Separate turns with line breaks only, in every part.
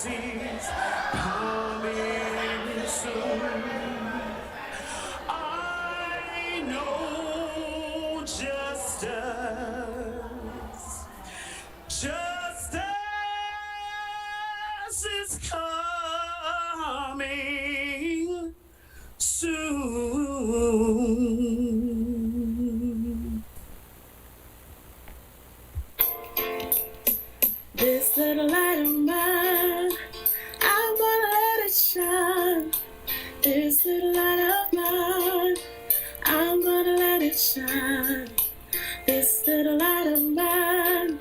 is coming soon. I know justice is coming soon.
This little light of mine, I'm gonna let it shine. This little light of mine, I'm gonna let it shine. This little light of mine,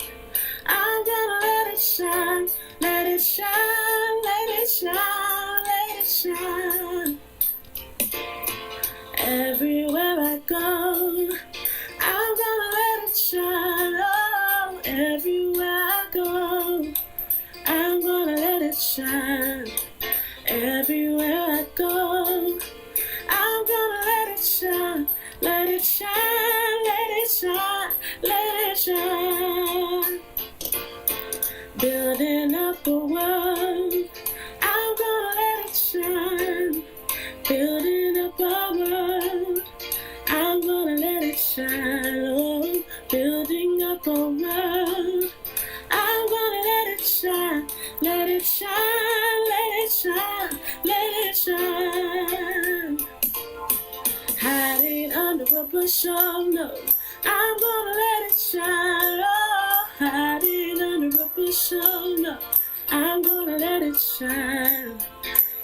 I'm gonna let it shine. Let it shine, let it shine, let it shine. Everywhere I go, I'm gonna let it shine. Oh, everywhere I go, I'm gonna let it shine. Everywhere I go, I'm gonna let it shine. Let it shine, let it shine, let it shine. Building up a world, I'm gonna let it shine. Building up a world, I'm gonna let it shine. Oh, building up a world, I'm gonna let it shine. Let it shine, let it shine, let it shine. Hiding under a bushel, no, I'm gonna let it shine. Oh, hiding under a bushel, no, I'm gonna let it shine.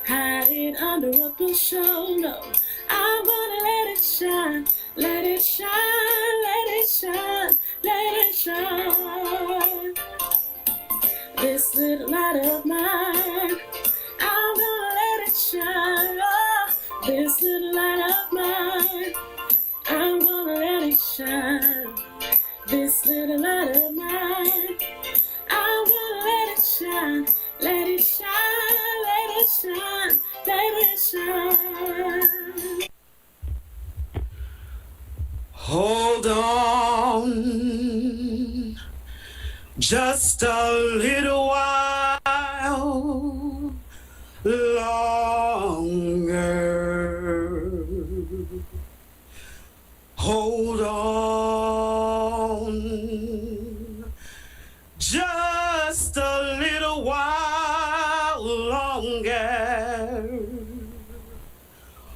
Hiding under a bushel, no, I'm gonna let it shine. Let it shine, let it shine, let it shine. This little light of mine, I'm gonna let it shine. Oh, this little light of mine, I'm gonna let it shine. This little light of mine, I'm gonna let it shine. Let it shine, let it shine, let it shine.
Hold on just a little while longer. Hold on just a little while longer.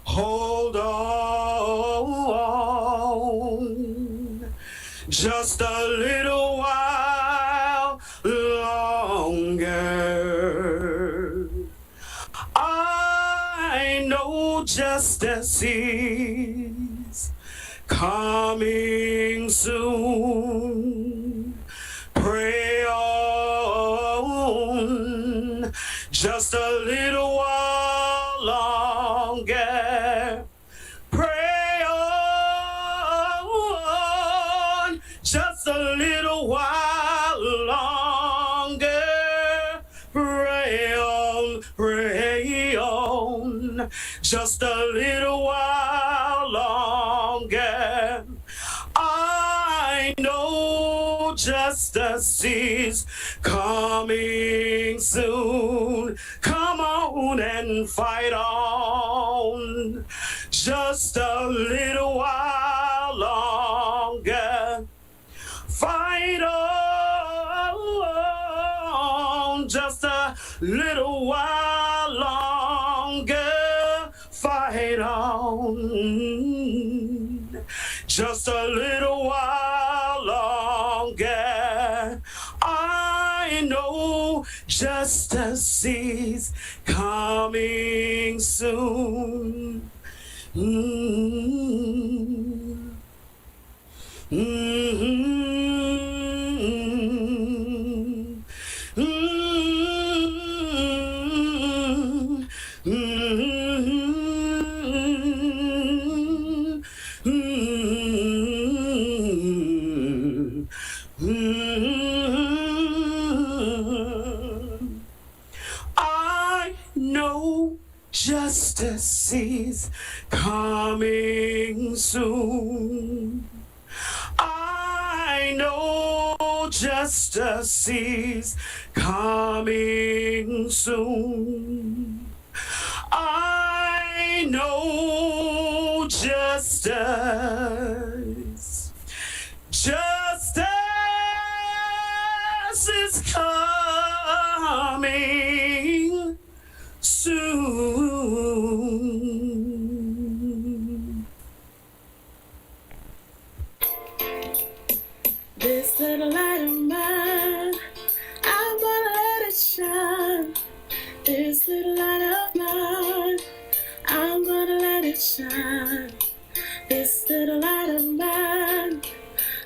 Hold on just a little while longer. I know justice is coming soon. Pray on just a little while longer. Pray on just a little while longer. Pray on just a little while longer. I know justice is coming soon. Come on and fight on just a little while longer. Fight on just a little while longer. Fight on just a little while longer. I know justice is coming soon. I know justice is coming soon. I know justice is coming soon. I know justice. Justice is coming soon.
This little light of mine, I'm gonna let it shine. This little light of mine, I'm gonna let it shine. This little light of mine,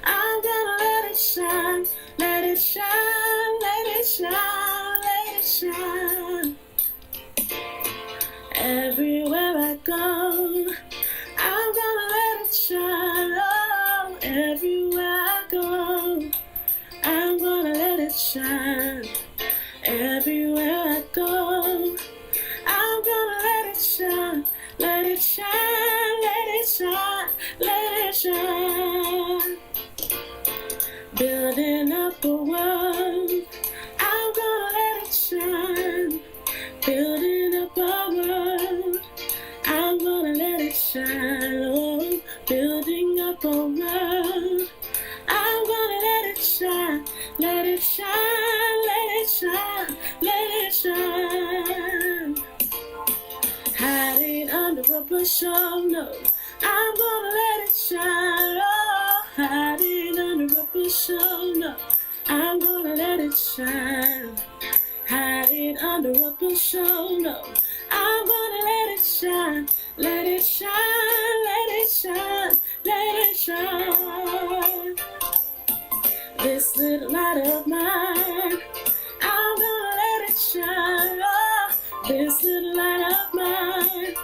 I'm gonna let it shine. Let it shine, let it shine, let it shine. Everywhere I go, I'm gonna let it shine. Oh, everywhere I go, I'm gonna let it shine. Everywhere I go, I'm gonna let it shine. Let it shine, let it shine, let it shine. Building up a world, I'm gonna let it shine. Building up a world, I'm gonna let it shine. Oh, building up a world, I'm gonna let it shine. Let it shine, let it shine, let it shine. Hiding under a bushel, no, I'm gonna let it shine. Oh, hiding under a bushel, no, I'm gonna let it shine. Hiding under a bushel, no, I'm gonna let it shine. Let it shine, let it shine, let it shine. This little light of mine, I'm gonna let it shine. Oh, this little light of mine,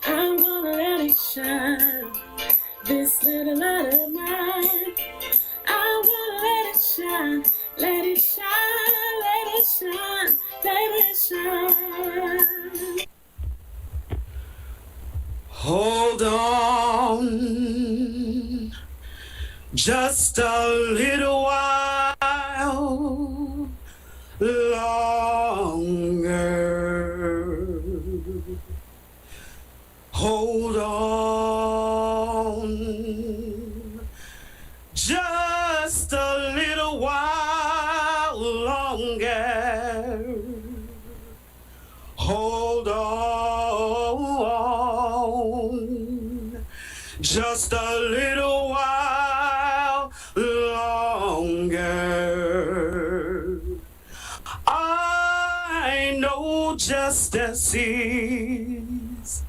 I'm gonna let it shine. This little light of mine, I'm gonna let it shine. Let it shine, let it shine, let it shine.
Hold on just a little while longer. Hold on just a little while longer. Hold on just a little while longer. I know justice is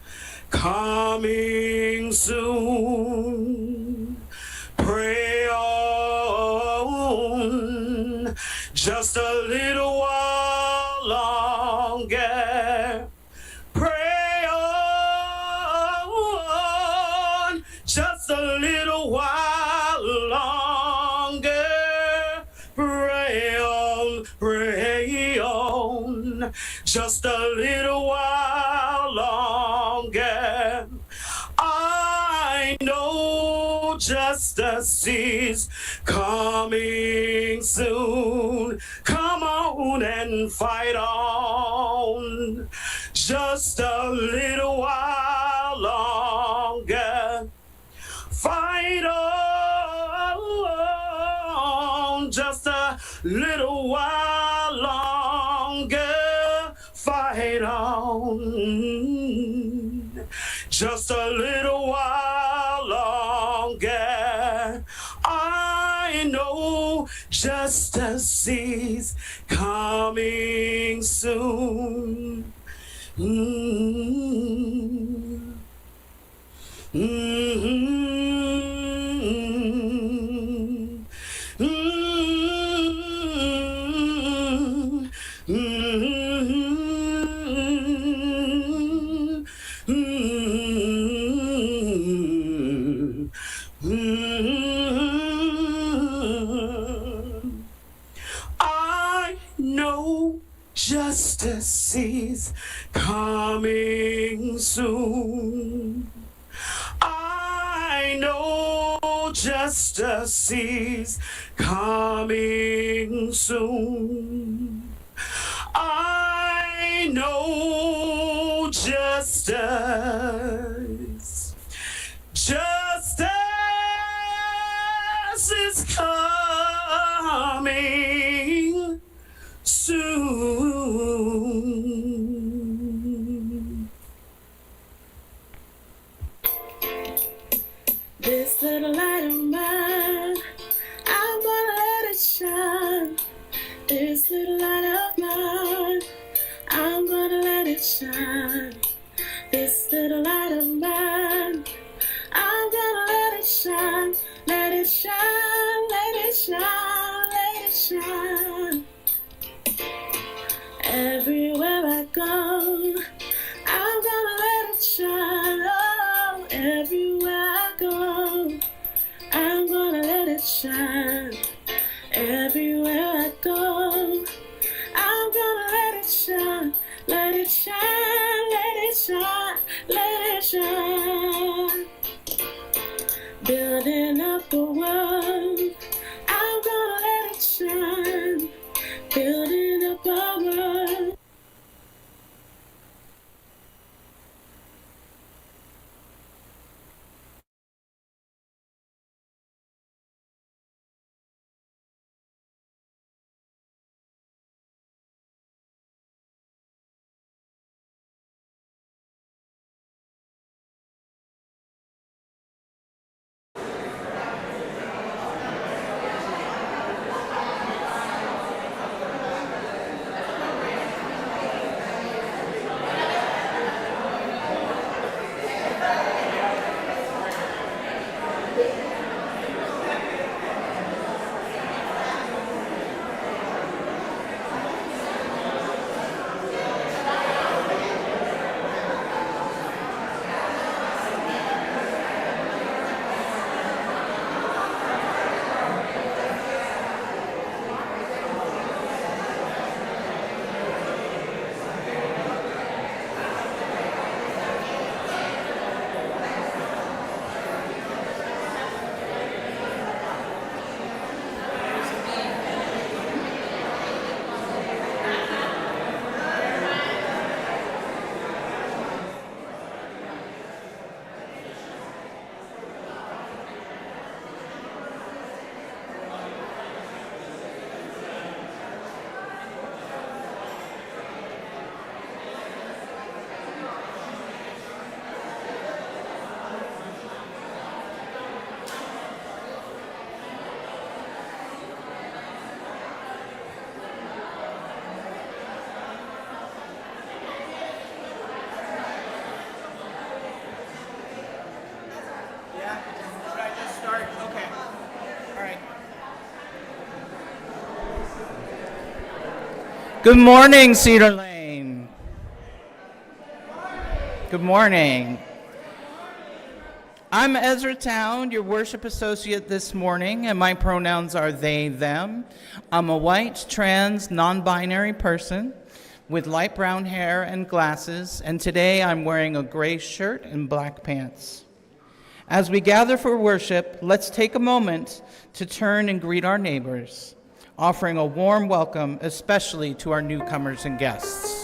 coming soon. Pray on just a little while longer. Pray on just a little while longer. Pray on just a little while longer. I know justice is coming soon. Come on and fight on just a little while longer. Fight on just a little while longer. Fight on just a little while longer. I know justice is coming soon. I know justice is coming soon. I know justice is coming soon. I know justice. Justice is coming soon.
This little light of mine, I'm gonna let it shine. This little light of mine, I'm gonna let it shine. This little light of mine, I'm gonna let it shine. Let it shine, let it shine, let it shine. Everywhere I go, I'm gonna let it shine. Oh, everywhere I go, I'm gonna let it shine. Everywhere I go, I'm gonna let it shine. Let it shine, let it shine, let it shine. Building up the world, I'm gonna let it shine. Building up our world.
Good morning, Cedar Lane. Good morning. I'm Ezra Town, your worship associate this morning, and my pronouns are they, them. I'm a white, trans, non-binary person with light brown hair and glasses, and today I'm wearing a gray shirt and black pants. As we gather for worship, let's take a moment to turn and greet our neighbors, offering a warm welcome, especially to our newcomers and guests.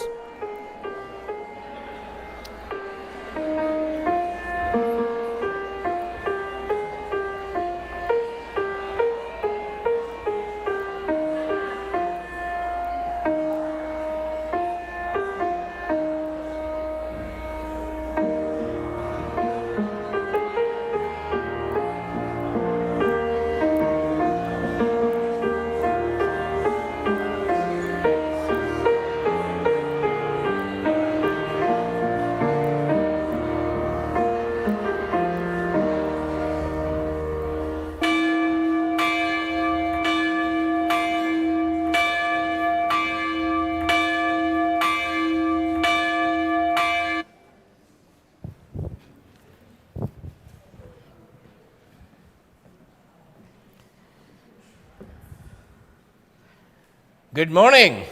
Good morning.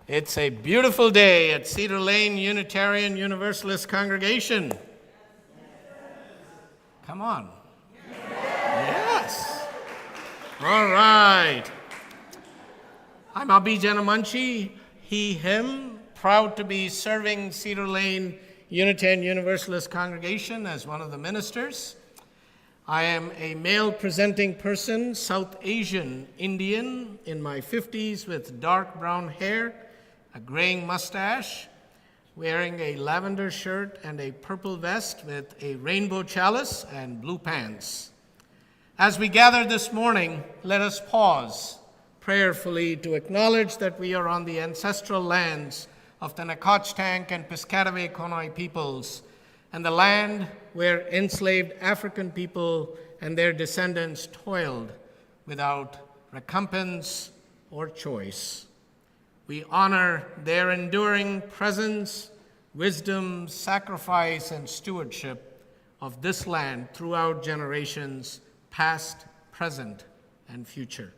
It's a beautiful day at Cedar Lane Unitarian Universalist Congregation. Come on. Yes. All right. I'm Abhi Janamanchi, he, him, proud to be serving Cedar Lane Unitarian Universalist congregation as one of the ministers. I am a male presenting person, South Asian Indian, in my 50s with dark brown hair, a graying mustache, wearing a lavender shirt and a purple vest with a rainbow chalice and blue pants. As we gather this morning, let us pause prayerfully to acknowledge that we are on the ancestral lands of the Nacotchtank and Piscataway Conoy peoples, and the land where enslaved African people and their descendants toiled without recompense or choice. We honor their enduring presence, wisdom, sacrifice, and stewardship of this land throughout generations, past, present, and future.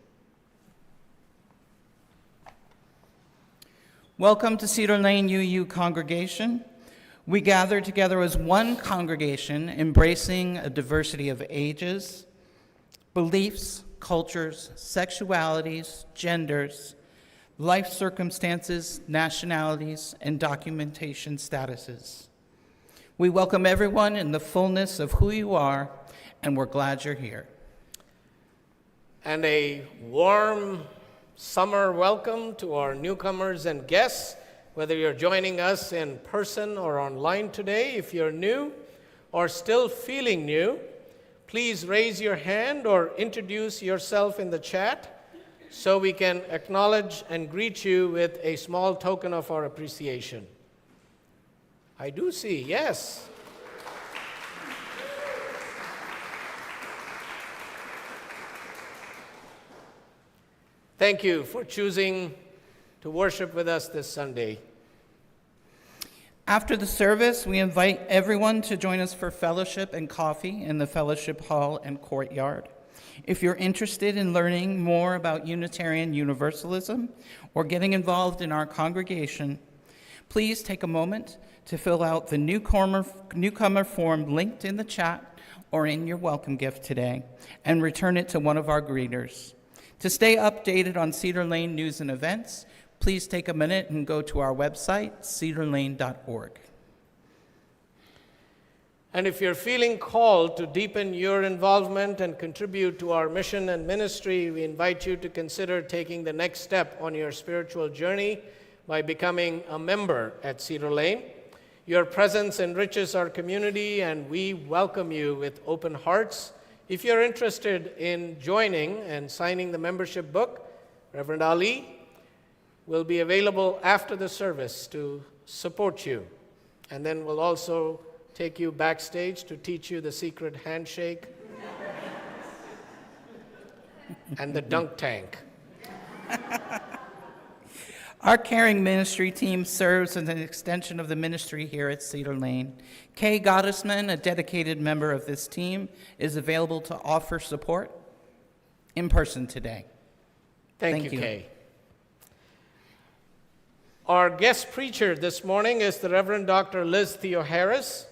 Welcome to Cedar Lane UU congregation. We gather together as one congregation, embracing a diversity of ages, beliefs, cultures, sexualities, genders, life circumstances, nationalities, and documentation statuses. We welcome everyone in the fullness of who you are, and we're glad you're here.
And a warm summer welcome to our newcomers and guests, whether you're joining us in person or online today. If you're new or still feeling new, please raise your hand or introduce yourself in the chat so we can acknowledge and greet you with a small token of our appreciation. I do see, yes. Thank you for choosing to worship with us this Sunday.
After the service, we invite everyone to join us for fellowship and coffee in the fellowship hall and courtyard. If you're interested in learning more about Unitarian Universalism or getting involved in our congregation, please take a moment to fill out the newcomer form linked in the chat or in your welcome gift today and return it to one of our greeters. To stay updated on Cedar Lane news and events, please take a minute and go to our website, cedarlane.org.
And if you're feeling called to deepen your involvement and contribute to our mission and ministry, we invite you to consider taking the next step on your spiritual journey by becoming a member at Cedar Lane. Your presence enriches our community, and we welcome you with open hearts. If you're interested in joining and signing the membership book, Reverend Ali will be available after the service to support you. And then we'll also take you backstage to teach you the secret handshake and the dunk tank.
Our caring ministry team serves as an extension of the ministry here at Cedar Lane. Kay Gottesman, a dedicated member of this team, is available to offer support in person today.
Thank you, Kay. Our guest preacher this morning is the Reverend Dr. Liz Theoharis.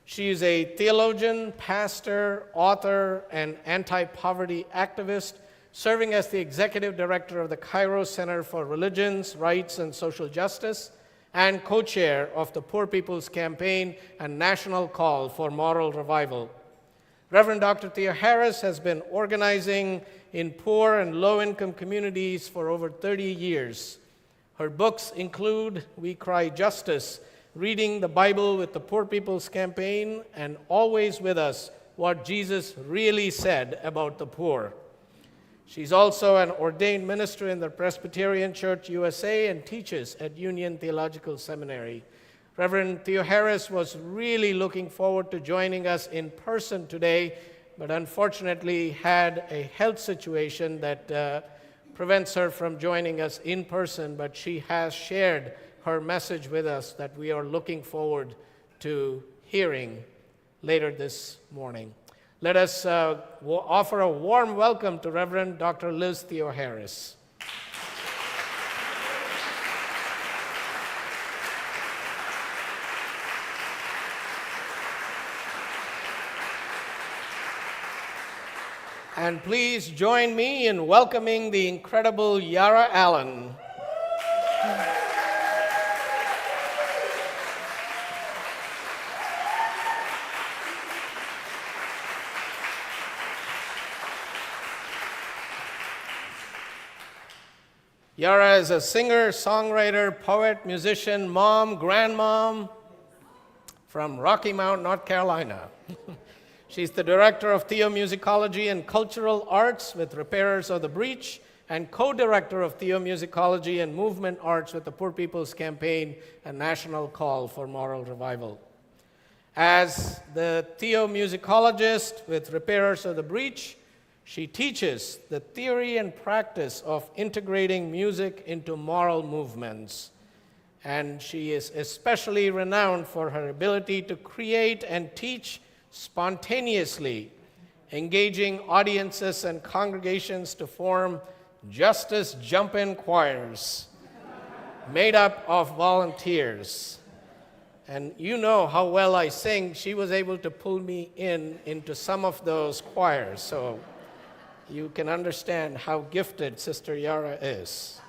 She is a theologian, pastor, author, and anti-poverty activist, serving as the executive director of the Cairo Center for Religions, Rights, and Social Justice, and co-chair of the Poor People's Campaign and National Call for Moral Revival. Reverend Dr. Theoharis has been organizing in poor and low-income communities for over 30 years. Her books include We Cry Justice, Reading the Bible with the Poor People's Campaign, and Always With Us, What Jesus Really Said About the Poor. She's also an ordained minister in the Presbyterian Church USA and teaches at Union Theological Seminary. Reverend Theoharis was really looking forward to joining us in person today, but unfortunately had a health situation that prevents her from joining us in person, but she has shared her message with us that we are looking forward to hearing later this morning. Let us offer a warm welcome to Reverend Dr. Liz Theoharis. And please join me in welcoming the incredible Yara Allen. Yara is a singer, songwriter, poet, musician, mom, grandmom from Rocky Mount, North Carolina. She's the director of theomusicology and cultural arts with Repairers of the Breach and co-director of theomusicology and movement arts with the Poor People's Campaign and National Call for Moral Revival. As the theomusicologist with Repairers of the Breach, she teaches the theory and practice of integrating music into moral movements. And she is especially renowned for her ability to create and teach spontaneously, engaging audiences and congregations to form Justice Jump-In choirs made up of volunteers. And you know how well I sing. She was able to pull me into some of those choirs. So you can understand how gifted Sister Yara is.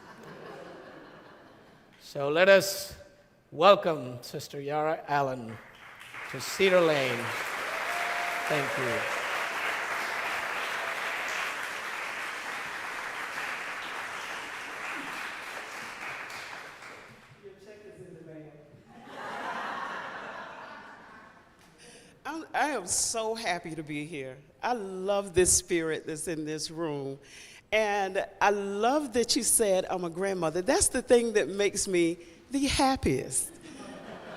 So let us welcome Sister Yara Allen to Cedar Lane. Thank you.
Your check is in the mail. I am so happy to be here. I love this spirit that's in this room. And I love that you said I'm a grandmother. That's the thing that makes me the happiest.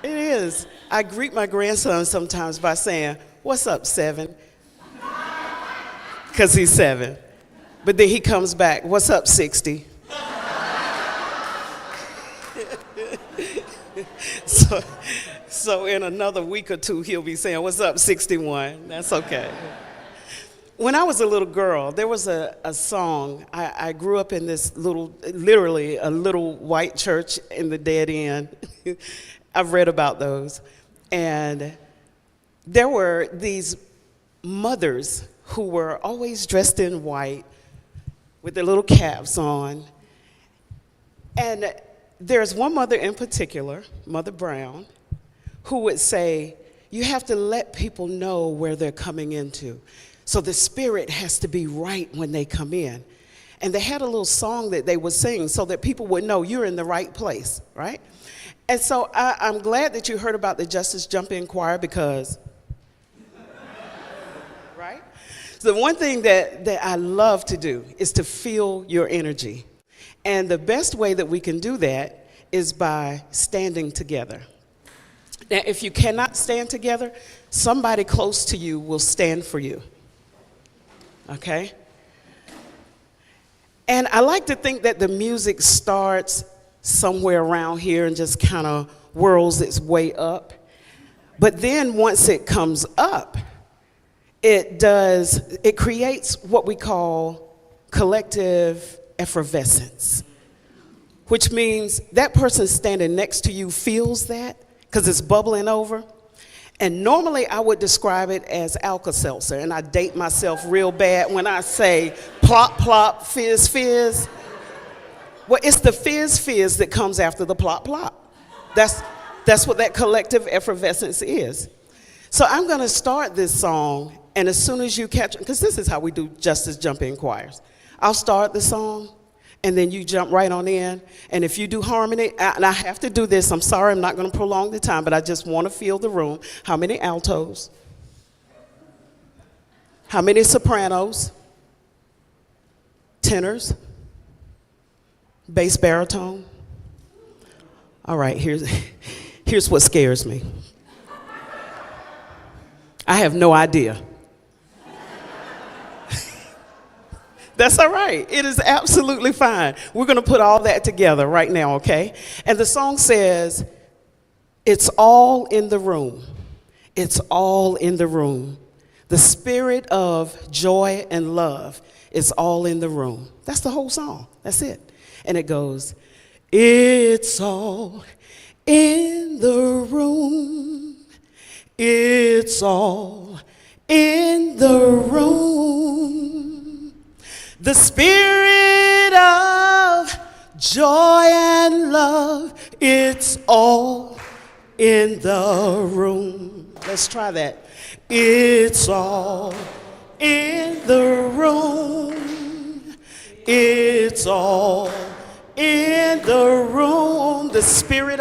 It is. I greet my grandson sometimes by saying, "What's up, 7?" Because he's 7. But then he comes back, "What's up, 60?" So in another week or two, he'll be saying, "What's up, 61?" That's okay. When I was a little girl, there was a song. I grew up in this literally a little white church in the dead end. I've read about those. And there were these mothers who were always dressed in white with their little caps on. And there's one mother in particular, Mother Brown, who would say, "You have to let people know where they're coming into. So the spirit has to be right when they come in." And they had a little song that they would sing so that people would know you're in the right place, right? And so I'm glad that you heard about the Justice Jump-In choir because, right? So the one thing that I love to do is to feel your energy. And the best way that we can do that is by standing together. Now, if you cannot stand together, somebody close to you will stand for you. Okay? And I like to think that the music starts somewhere around here and just kind of whirls its way up. But then once it comes up, it creates what we call collective effervescence, which means that person standing next to you feels that because it's bubbling over. And normally I would describe it as Alka-Seltzer, and I date myself real bad when I say plop, plop, fizz, fizz. Well, it's the fizz, fizz that comes after the plop, plop. That's what that collective effervescence is. So I'm gonna start this song, and as soon as you catch it, because this is how we do Justice Jump-In choirs. I'll start the song, and then you jump right on in. And if you do harmony, and I have to do this, I'm sorry, I'm not gonna prolong the time, but I just wanna feel the room. How many altos? How many sopranos? Tenors? Bass baritone? All right, here's what scares me. I have no idea. That's all right. It is absolutely fine. We're going to put all that together right now, okay? And the song says, "It's all in the room. It's all in the room. The spirit of joy and love is all in the room." That's the whole song. That's it. And it goes, "It's all in the room. It's all in the room. The spirit of joy and love, it's all in the room. Let's try that. It's all in the room. It's all in the room. The spirit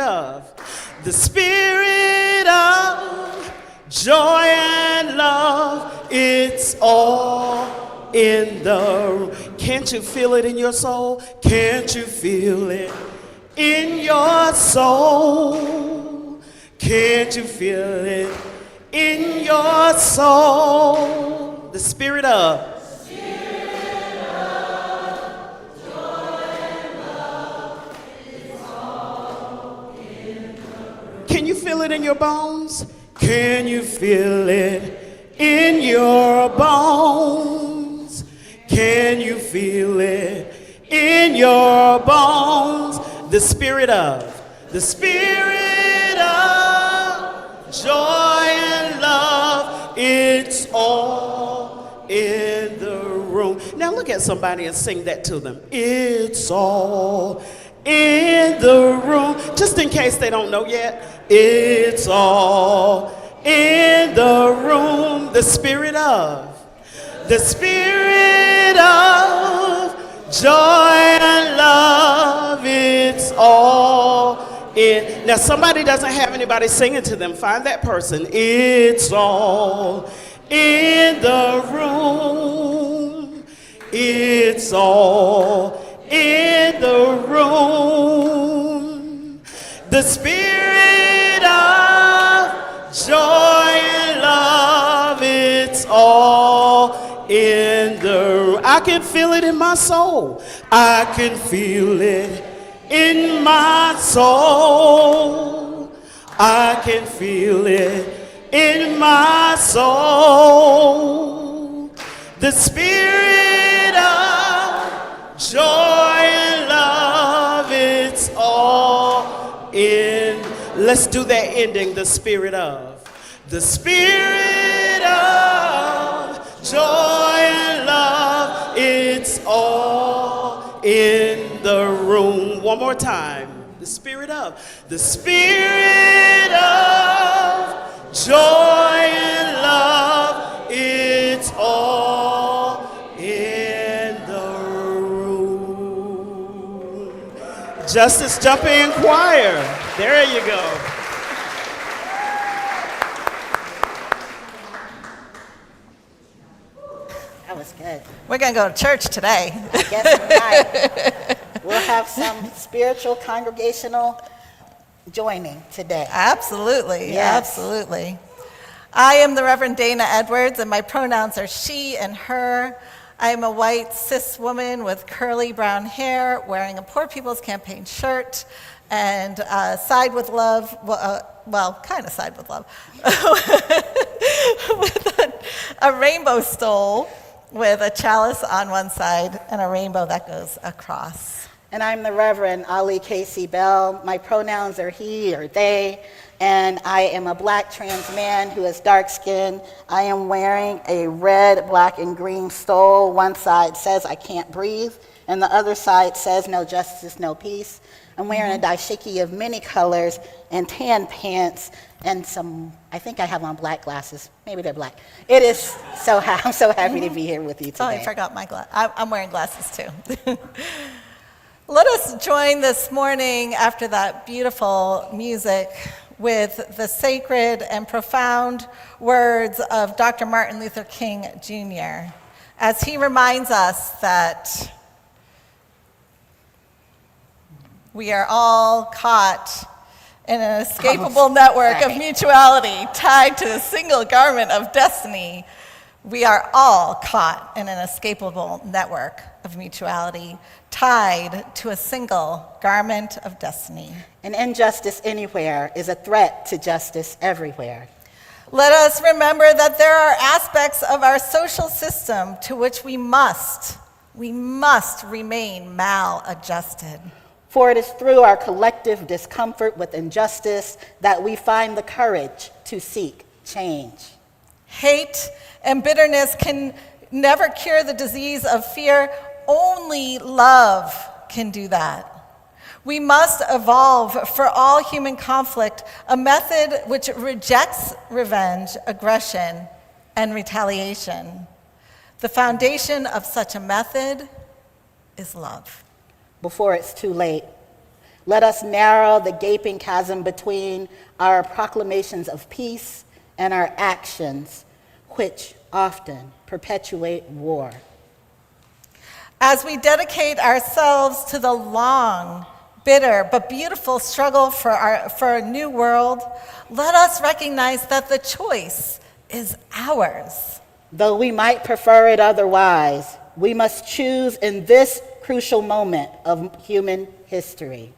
of joy and love, it's all in the room. Can't you feel it in your soul? Can't you feel it in your soul? Can't you feel it in your soul? The spirit of Can you feel it in your bones? Can you feel it in your bones? Can you feel it in your bones? The spirit of joy and love, it's all in the room. Now look at somebody and sing that to them. It's all in the room. Just in case they don't know yet. It's all in the room. The spirit of joy and love, it's all in. Now somebody doesn't have anybody singing to them. Find that person. It's all in the room. It's all in the room. The spirit of joy and love, it's all in the room. I can feel it in my soul. I can feel it in my soul. I can feel it in my soul. The spirit of joy and love, it's all in. Let's do that ending. The spirit of joy and love, it's all in the room. One more time. The spirit of joy and love, it's all in the room. Justice, jump in, choir. There you go.
That was good.
We're going to go to church today.
I guess we might. We'll have some spiritual congregational joining today.
Absolutely,
Yes.
absolutely. I am the Reverend Dana Edwards, and my pronouns are she and her. I am a white cis woman with curly brown hair, wearing a Poor People's Campaign shirt, and side with love, well, kind of side with love, with a rainbow stole with a chalice on one side and a rainbow that goes across.
And I'm the Reverend Ali Casey Bell. My pronouns are he or they, and I am a black trans man who is dark skinned. I am wearing a red, black, and green stole. One side says I can't breathe, and the other side says no justice, no peace. I'm wearing a dashiki of many colors and tan pants and some, I think I have on black glasses. Maybe they're black. It is I'm so happy to be here with you today.
Oh, I forgot my glasses. I'm wearing glasses too. Let us join this morning after that beautiful music with the sacred and profound words of Dr. Martin Luther King Jr. as he reminds us that we are all caught in an inescapable network of mutuality tied to a single garment of destiny. We are all caught in an inescapable network of mutuality tied to a single garment of destiny.
And injustice anywhere is a threat to justice everywhere.
Let us remember that there are aspects of our social system to which we must remain maladjusted.
For it is through our collective discomfort with injustice that we find the courage to seek change.
Hate and bitterness can never cure the disease of fear only love can do that. We must evolve for all human conflict a method which rejects revenge, aggression, and retaliation. The foundation of such a method is love.
Before it's too late, let us narrow the gaping chasm between our proclamations of peace and our actions, which often perpetuate war.
As we dedicate ourselves to the long, bitter, but beautiful struggle for a new world, let us recognize that the choice is ours.
Though we might prefer it otherwise, we must choose in this crucial moment of human history.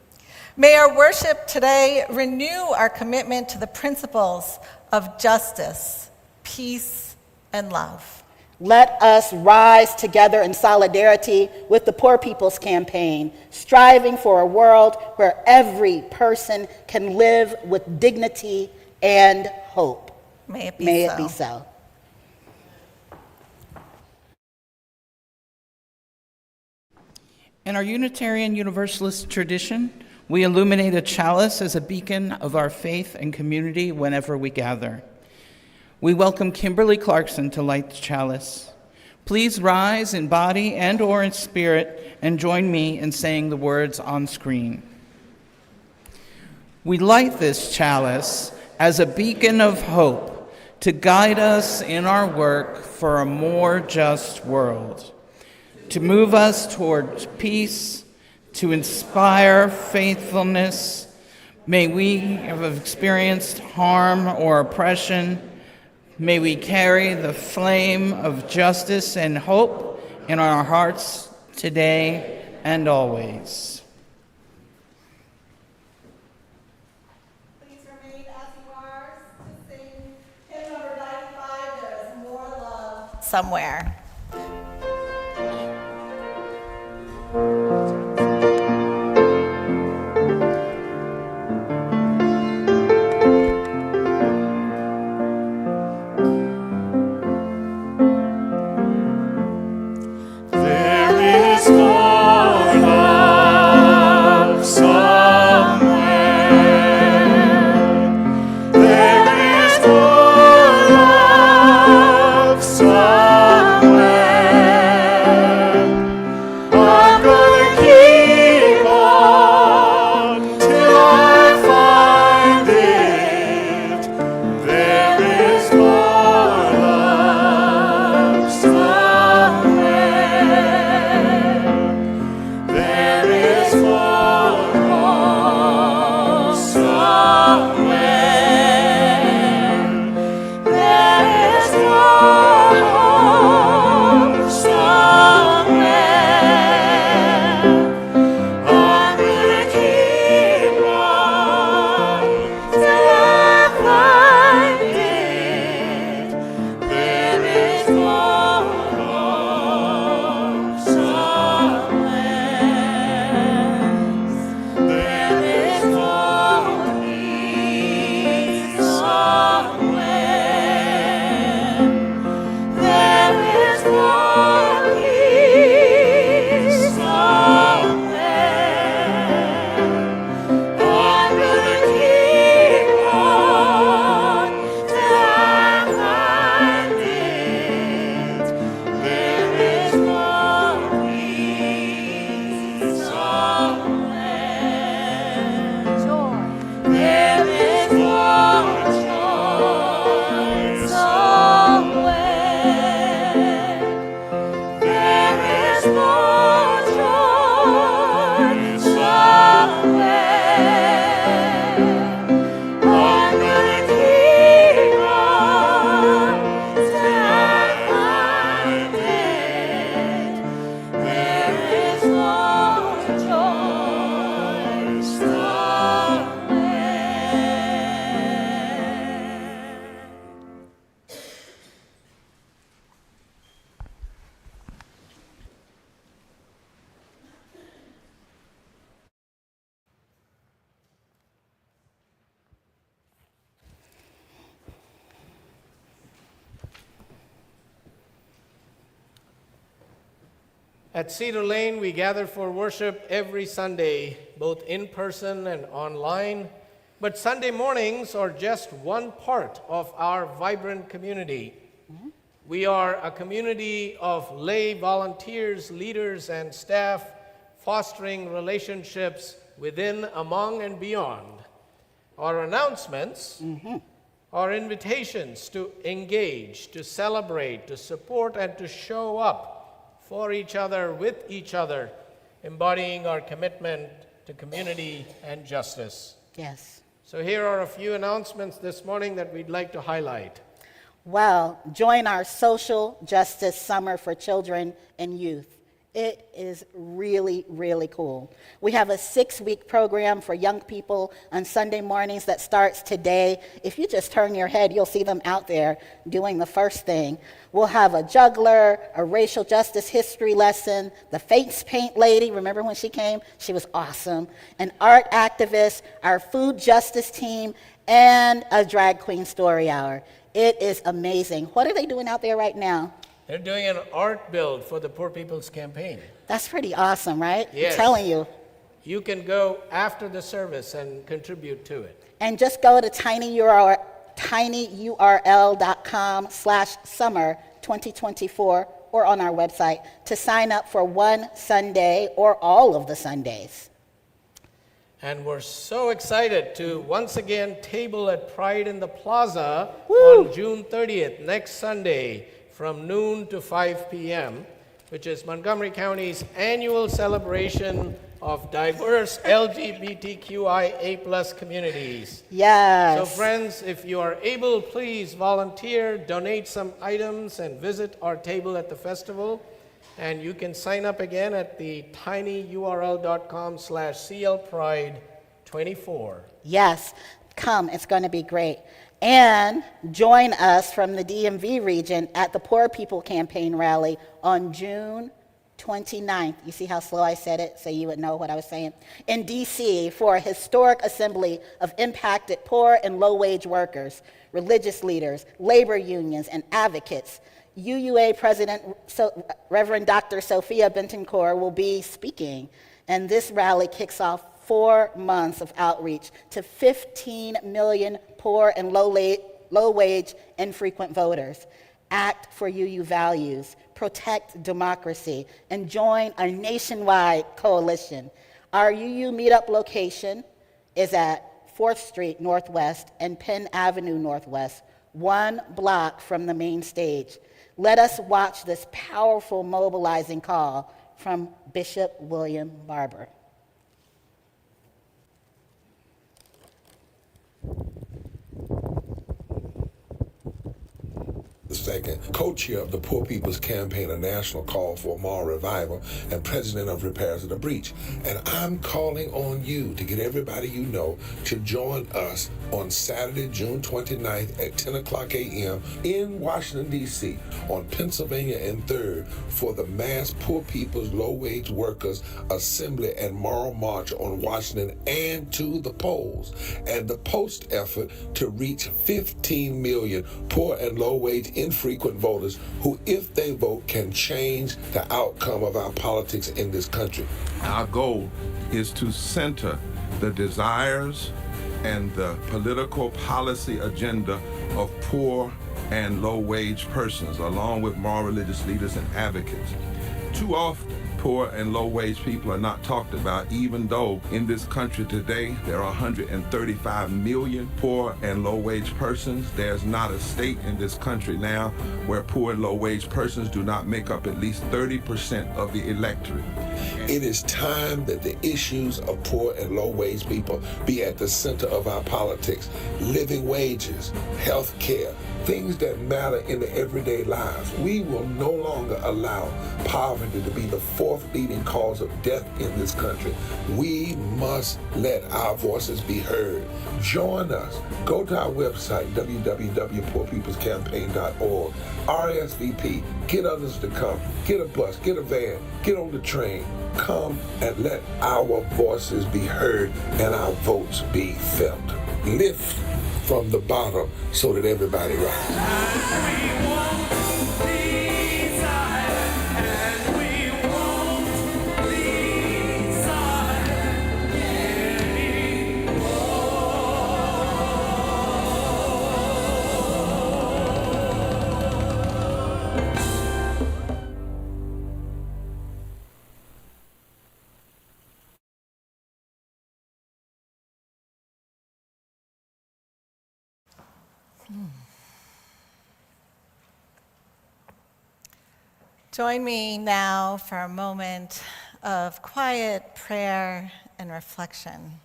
May our worship today renew our commitment to the principles of justice, peace, and love.
Let us rise together in solidarity with the Poor People's Campaign, striving for a world where every person can live with dignity and hope.
May it be
May
so.
it be so.
In our Unitarian Universalist tradition, we illuminate a chalice as a beacon of our faith and community whenever we gather. We welcome Kimberly Clarkson to light the chalice. Please rise in body and or in spirit and join me in saying the words on screen. We light this chalice as a beacon of hope to guide us in our work for a more just world, to move us toward peace, to inspire faithfulness. May we have experienced harm or oppression. May we carry the flame of justice and hope in our hearts today and always.
Please remain as you are to sing hymn number 95, There is More Love Somewhere.
Somewhere.
At Cedar Lane, we gather for worship every Sunday, both in person and online. But Sunday mornings are just one part of our vibrant community. We are a community of lay volunteers, leaders, and staff fostering relationships within, among, and beyond. Our announcements are invitations to engage, to celebrate, to support, and to show up for each other, with each other, embodying our commitment to community and justice.
Yes.
So here are a few announcements this morning that we'd like to highlight.
Well, join our social justice summer for children and youth. It is really, really cool. We have a 6-week program for young people on Sunday mornings that starts today. If you just turn your head, you'll see them out there doing the first thing. We'll have a juggler, a racial justice history lesson, the face paint lady, remember when she came? She was awesome. An art activist, our food justice team, and a drag queen story hour. It is amazing. What are they doing out there right now?
They're doing an art build for the Poor People's Campaign.
That's pretty awesome, right?
Yes.
I'm telling you.
You can go after the service and contribute to it.
And just go to tinyurl.com/summer2024 or on our website to sign up for one Sunday or all of the Sundays.
And we're so excited to once again table at Pride in the Plaza on June 30th, next Sunday, from noon to 5 p.m., which is Montgomery County's annual celebration of diverse LGBTQIA+ communities.
Yes.
So friends, if you are able, please volunteer, donate some items, and visit our table at the festival. And you can sign up again at the tinyurl.com/CLPride24.
Yes, come, it's going to be great. And join us from the DMV region at the Poor People Campaign Rally on June 29th. You see how slow I said it so you would know what I was saying? In D.C. for a historic assembly of impacted poor and low-wage workers, religious leaders, labor unions, and advocates. UUA President Reverend Dr. Sophia Bentoncourt will be speaking, and this rally kicks off 4 months of outreach to 15 million poor and low-wage infrequent voters. Act for UU values, protect democracy, and join a nationwide coalition. Our UU meetup location is at 4th Street Northwest and Penn Avenue Northwest, 1 block from the main stage. Let us watch this powerful mobilizing call from Bishop William Barber.
II, co-chair of the Poor People's Campaign, a national call for a moral revival, and president of Repairs of the Breach. And I'm calling on you to get everybody you know to join us on Saturday, June 29th at 10 o'clock a.m. in Washington, D.C. on Pennsylvania and 3rd for the mass Poor People's Low-Wage Workers Assembly and Moral March on Washington and to the polls, and the post effort to reach 15 million poor and low-wage infrequent voters who, if they vote, can change the outcome of our politics in this country.
Our goal is to center the desires and the political policy agenda of poor and low-wage persons, along with moral religious leaders and advocates. Too often, poor and low-wage people are not talked about, even though in this country today there are 135 million poor and low-wage persons. There's not a state in this country now where poor and low-wage persons do not make up at least 30% of the electorate.
It is time that the issues of poor and low-wage people be at the center of our politics. Living wages, health care, things that matter in the everyday lives. We will no longer allow poverty to be the fourth leading cause of death in this country. We must let our voices be heard. Join us. Go to our website, www.poorpeoplescampaign.org. RSVP. Get others to come. Get a bus. Get a van. Get on the train. Come and let our voices be heard and our votes be felt. Lift from the bottom so that everybody rises.
Join me now for a moment of quiet prayer and reflection.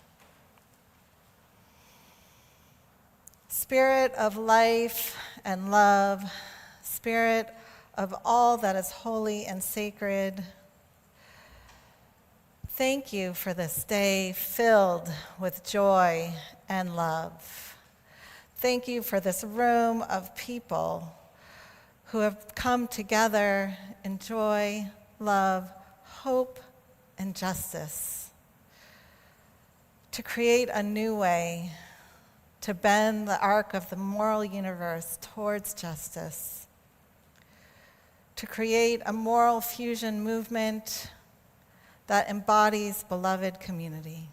Spirit of life and love, Spirit of all that is holy and sacred, thank you for this day filled with joy and love. Thank you for this room of people who have come together in joy, love, hope, and justice to create a new way to bend the arc of the moral universe towards justice, to create a moral fusion movement that embodies beloved community.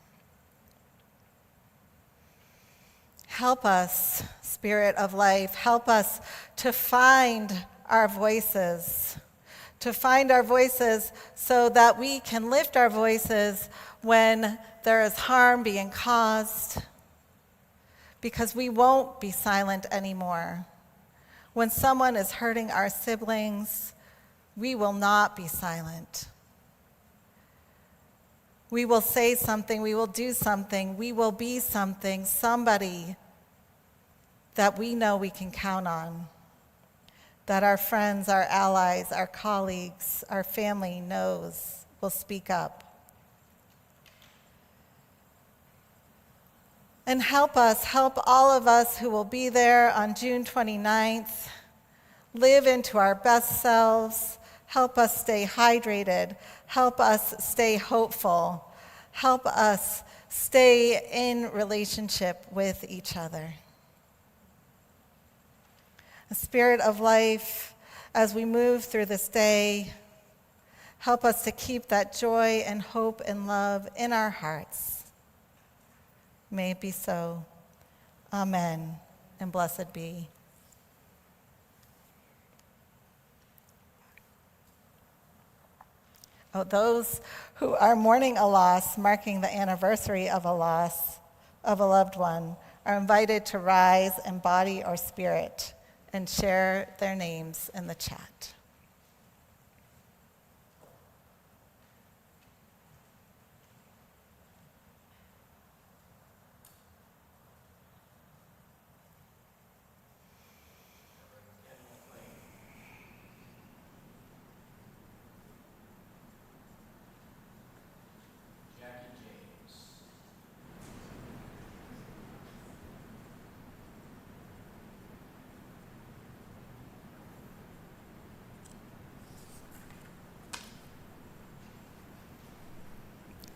Help us, Spirit of life, help us to find our voices, so that we can lift our voices when there is harm being caused, because we won't be silent anymore. When someone is hurting our siblings, we will not be silent. We will say something, we will do something, we will be something, somebody that we know we can count on, that our friends, our allies, our colleagues, our family knows will speak up. And help all of us who will be there on June 29th, live into our best selves, help us stay hydrated, help us stay hopeful, help us stay in relationship with each other. A spirit of life, as we move through this day, help us to keep that joy and hope and love in our hearts. May it be so. Amen, and blessed be. Oh, those who are mourning a loss, marking the anniversary of a loss of a loved one, are invited to rise in body or spirit and share their names in the chat.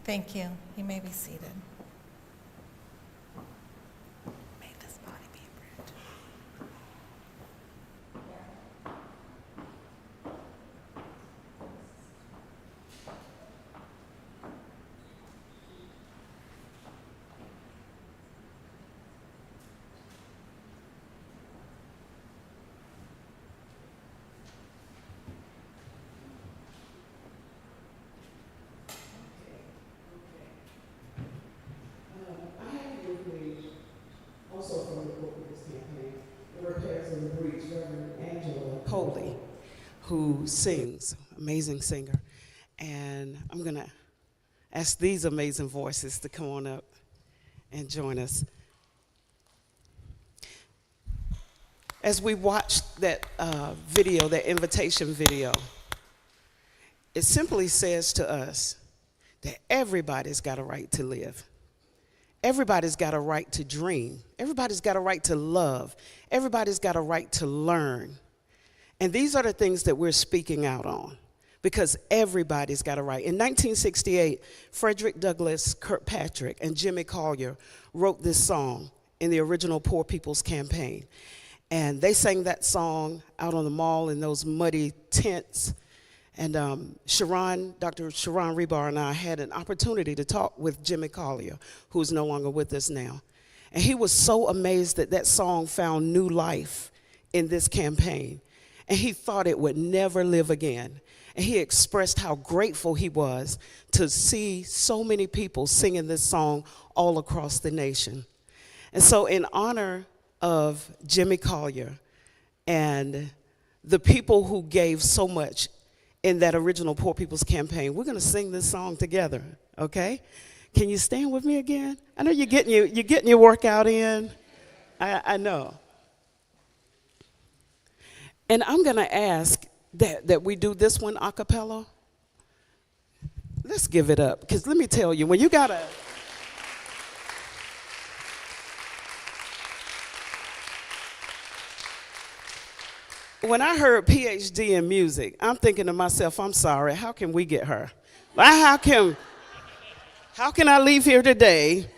Thank you. You may be seated. May this body be a bridge.
Also from the Poor People's Campaign, the Repairs in the Breach, Reverend Pauline, who sings, amazing singer. And I'm going to ask these amazing voices to come on up and join us. As we watched that video, that invitation video, it simply says to us that everybody's got a right to live. Everybody's got a right to dream. Everybody's got a right to love. Everybody's got a right to learn. And these are the things that we're speaking out on, because everybody's got a right. In 1968, Frederick Douglass, Kirkpatrick, and Jimmy Collier wrote this song in the original Poor People's Campaign. And they sang that song out on the mall in those muddy tents. And Dr. Chiron Hribar and I had an opportunity to talk with Jimmy Collier, who's no longer with us now. And he was so amazed that that song found new life in this campaign. And he thought it would never live again. And he expressed how grateful he was to see so many people singing this song all across the nation. And so in honor of Jimmy Collier and the people who gave so much in that original Poor People's Campaign. We're going to sing this song together, okay? Can you stand with me again? I know you're getting your workout in. I know. And I'm going to ask that we do this one a cappella. Let's give it up, because let me tell you, when you got to... When I heard PhD in music, I'm thinking to myself, I'm sorry, how can we get her? How can I leave here today?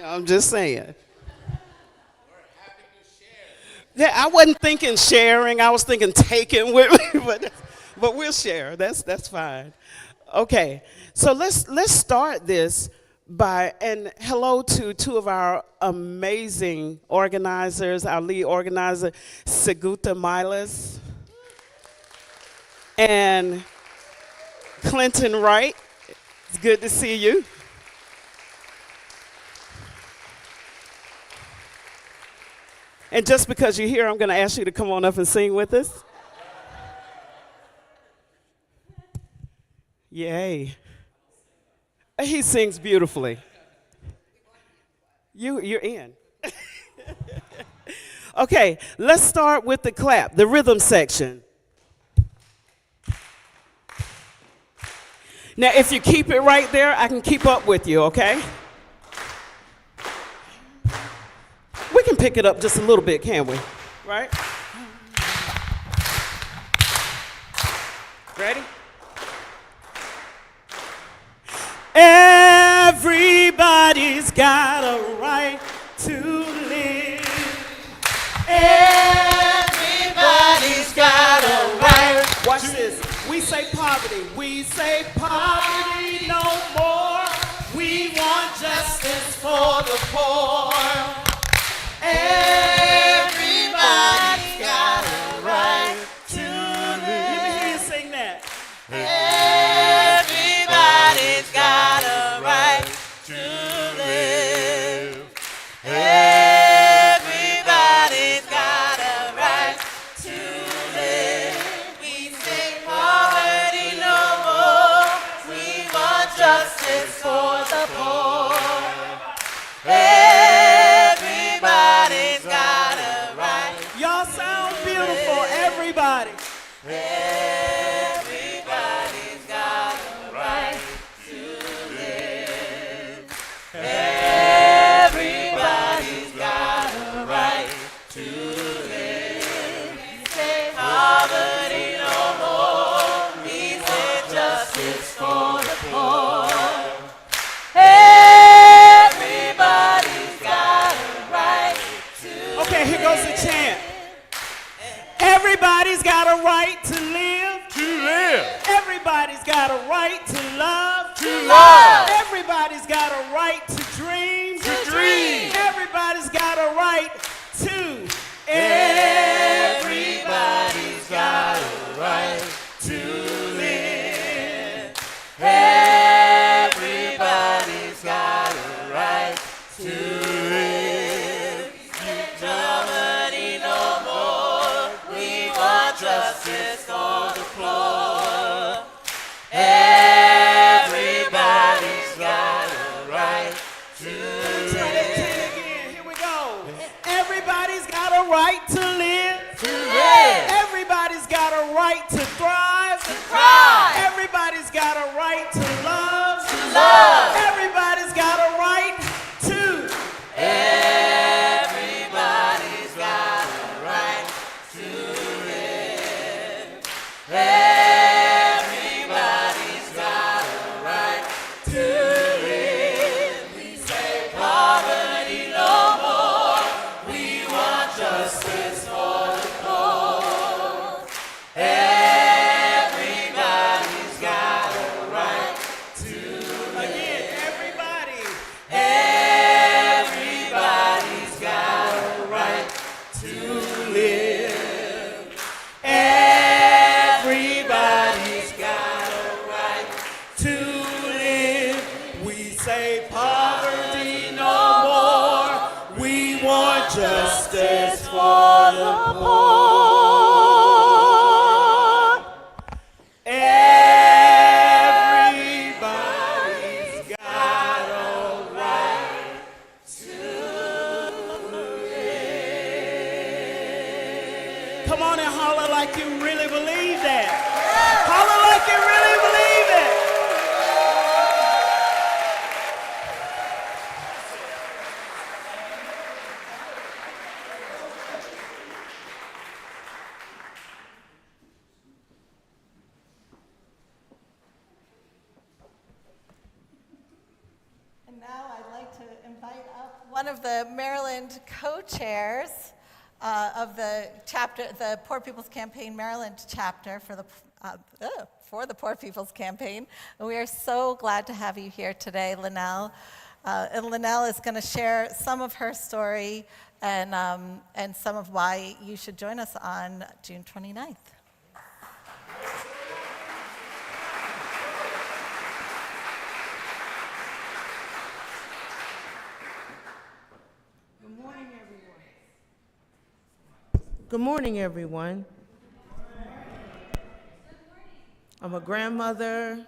I'm just saying. Yeah, I wasn't thinking sharing, I was thinking taking with me, but we'll share, that's fine. Okay, so let's start this by, and hello to two of our amazing organizers, our lead organizer, Seguta Milas and Clinton Wright. It's good to see you. And just because you're here, I'm going to ask you to come on up and sing with us. Yay. He sings beautifully. You're in. Okay, let's start with the clap, the rhythm section. Now, if you keep it right there, I can keep up with you, okay? We can pick it up just a little bit, can't we? Right? Ready? Everybody's got a right to live. Everybody's got a right. Watch this. We say poverty. We say poverty no more. We want justice for the poor. Everybody's got a right to live. Let me hear you sing that. Everybody's got a right to live. Everybody's got a right to live. We say poverty no more. We want justice for the poor. Everybody's got a right. Y'all sound beautiful, everybody. Everybody's got a right to live. Everybody's got a right to live. We say poverty no more. We say justice for the poor. Everybody's got a right to live. Okay, here goes the chant. Everybody's got a right to live. To live. Everybody's got a right to love. To love. Everybody's got a right to dream. To dream. Everybody's got a right to. Everybody's got a right to live. Everybody's got a right to live. Poverty no more. We want justice for the poor. Everybody's got a right to live. Here we go. Everybody's got a right to live. To live. Everybody's got a right to thrive. To thrive. Everybody's got a right to love. To love. Everybody's got a right to. Everybody's got a right to live. Everybody's got a right to live. We say poverty no more. We want justice for the poor. Everybody's got a right
Come on and holler like you really believe that. Holler like you really believe it.
And now I'd like to invite up one of the Maryland co-chairs of the chapter, the Poor People's Campaign Maryland chapter for the Poor People's Campaign. And we are so glad to have you here today, Linnell. And Linnell is going to share some of her story and some of why you should join us on June 29th.
Good morning, everyone. I'm a grandmother,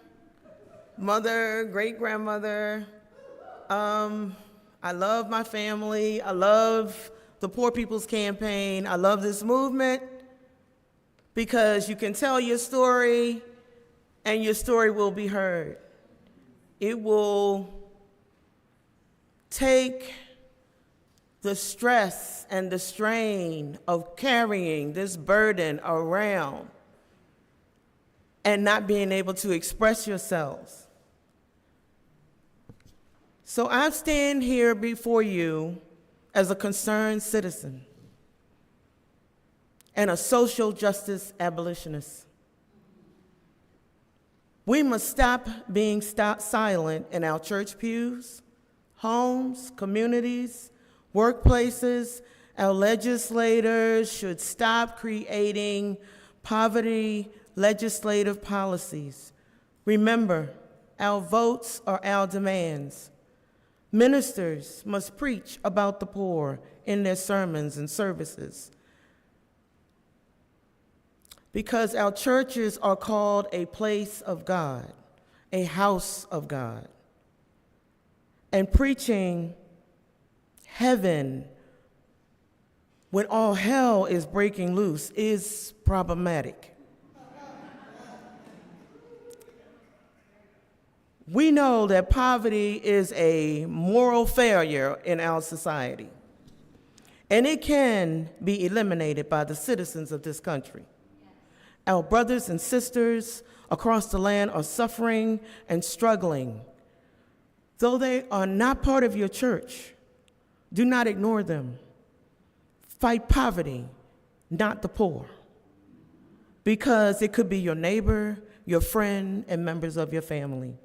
mother, great-grandmother. I love my family. I love the Poor People's Campaign. I love this movement because you can tell your story and your story will be heard. It will take the stress and the strain of carrying this burden around and not being able to express yourselves. So I stand here before you as a concerned citizen and a social justice abolitionist. We must stop being silent in our church pews, homes, communities, workplaces. Our legislators should stop creating poverty legislative policies. Remember, our votes are our demands. Ministers must preach about the poor in their sermons and services, because our churches are called a place of God, a house of God. And preaching heaven when all hell is breaking loose is problematic. We know that poverty is a moral failure in our society, and it can be eliminated by the citizens of this country. Our brothers and sisters across the land are suffering and struggling. Though they are not part of your church, do not ignore them. Fight poverty, not the poor, because it could be your neighbor, your friend, and members of your family.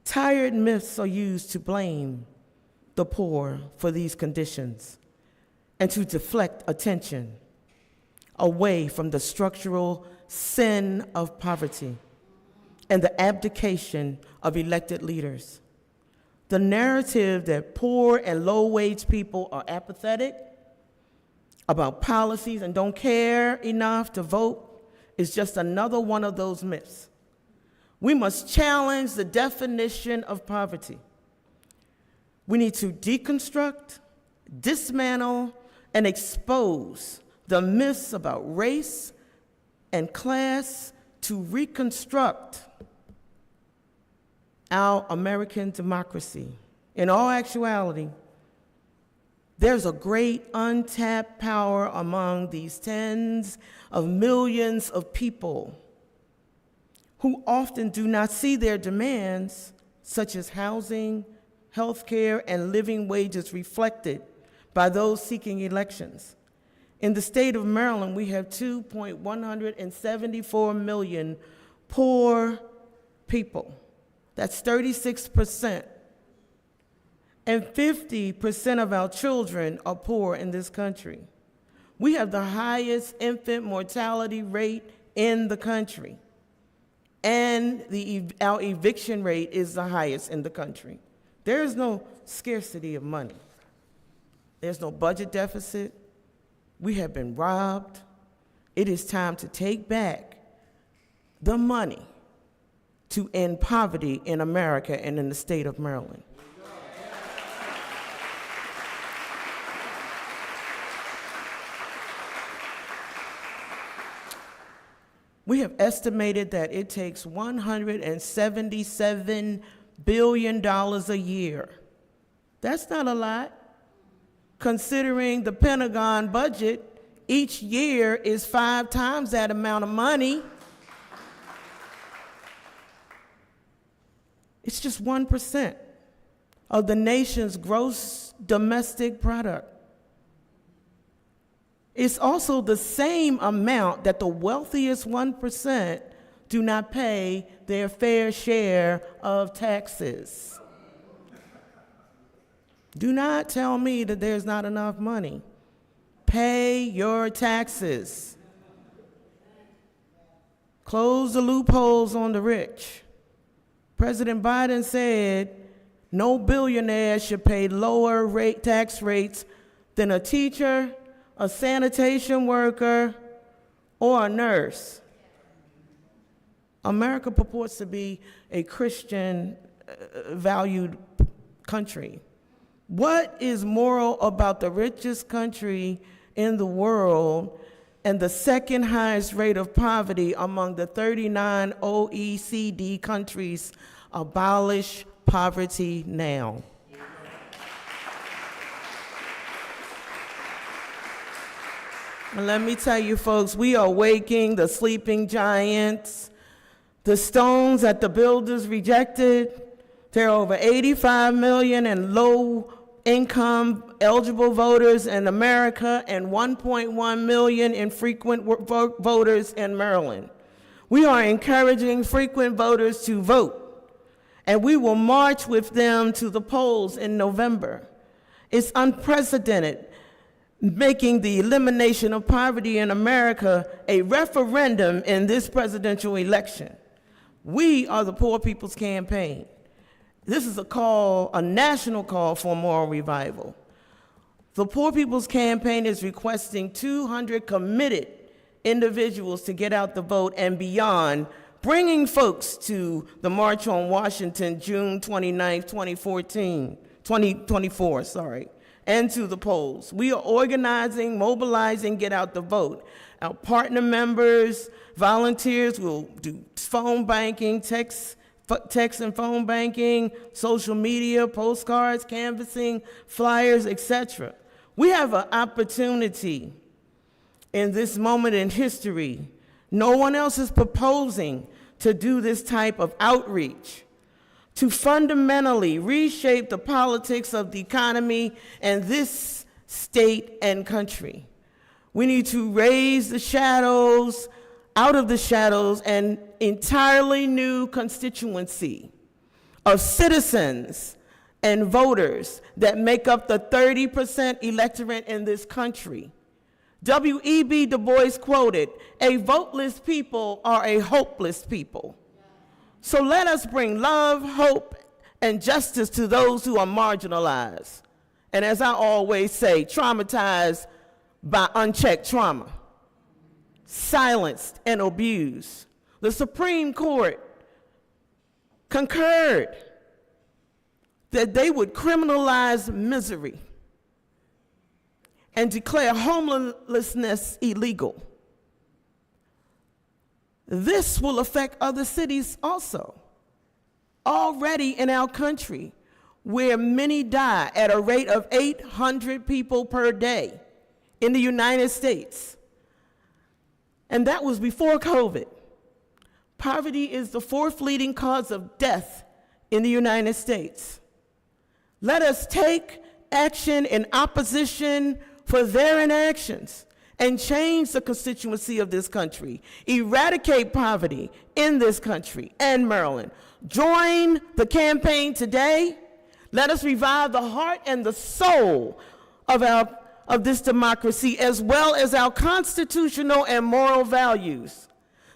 Tired myths are used to blame the poor for these conditions and to deflect attention away from the structural sin of poverty and the abdication of elected leaders. The narrative that poor and low-wage people are apathetic about policies and don't care enough to vote is just another one of those myths. We must challenge the definition of poverty. We need to deconstruct, dismantle, and expose the myths about race and class to reconstruct our American democracy. In all actuality, there's a great untapped power among these tens of millions of people who often do not see their demands, such as housing, health care, and living wages, reflected by those seeking elections. In the state of Maryland, we have 2.174 million poor people. That's 36%. And 50% of our children are poor in this country. We have the highest infant mortality rate in the country. And our eviction rate is the highest in the country. There is no scarcity of money. There's no budget deficit. We have been robbed. It is time to take back the money to end poverty in America and in the state of Maryland. We have estimated that it takes $177 billion a year. That's not a lot. Considering the Pentagon budget each year is 5 times that amount of money. It's just 1% of the nation's gross domestic product. It's also the same amount that the wealthiest 1% do not pay their fair share of taxes. Do not tell me that there's not enough money. Pay your taxes. Close the loopholes on the rich. President Biden said no billionaire should pay lower tax rates than a teacher, a sanitation worker, or a nurse. America purports to be a Christian valued country. What is moral about the richest country in the world and the second highest rate of poverty among the 39 OECD countries? Abolish poverty now. And let me tell you, folks, we are waking the sleeping giants, the stones that the builders rejected. There are over 85 million in low-income eligible voters in America and 1.1 million infrequent voters in Maryland. We are encouraging frequent voters to vote, and we will march with them to the polls in November. It's unprecedented, making the elimination of poverty in America a referendum in this presidential election. We are the Poor People's Campaign. This is a national call for moral revival. The Poor People's Campaign is requesting 200 committed individuals to get out the vote and beyond, bringing folks to the March on Washington, June 29th, 2024, and to the polls. We are organizing, mobilizing, get out the vote. Our partner members, volunteers will do phone banking, text and phone banking, social media, postcards, canvassing, flyers, etc. We have an opportunity in this moment in history. No one else is proposing to do this type of outreach, to fundamentally reshape the politics of the economy and this state and country. We need to raise the shadows, out of the shadows, an entirely new constituency of citizens and voters that make up the 30% electorate in this country. W.E.B. Du Bois quoted, "A voteless people are a hopeless people." So let us bring love, hope, and justice to those who are marginalized. And as I always say, traumatized by unchecked trauma, silenced and abused. The Supreme Court concurred that they would criminalize misery and declare homelessness illegal. This will affect other cities also. Already in our country, where many die at a rate of 800 people per day in the United States. And that was before COVID. Poverty is the 4th leading cause of death in the United States. Let us take action in opposition for their inactions and change the constituency of this country. Eradicate poverty in this country and Maryland. Join the campaign today. Let us revive the heart and the soul of this democracy, as well as our constitutional and moral values.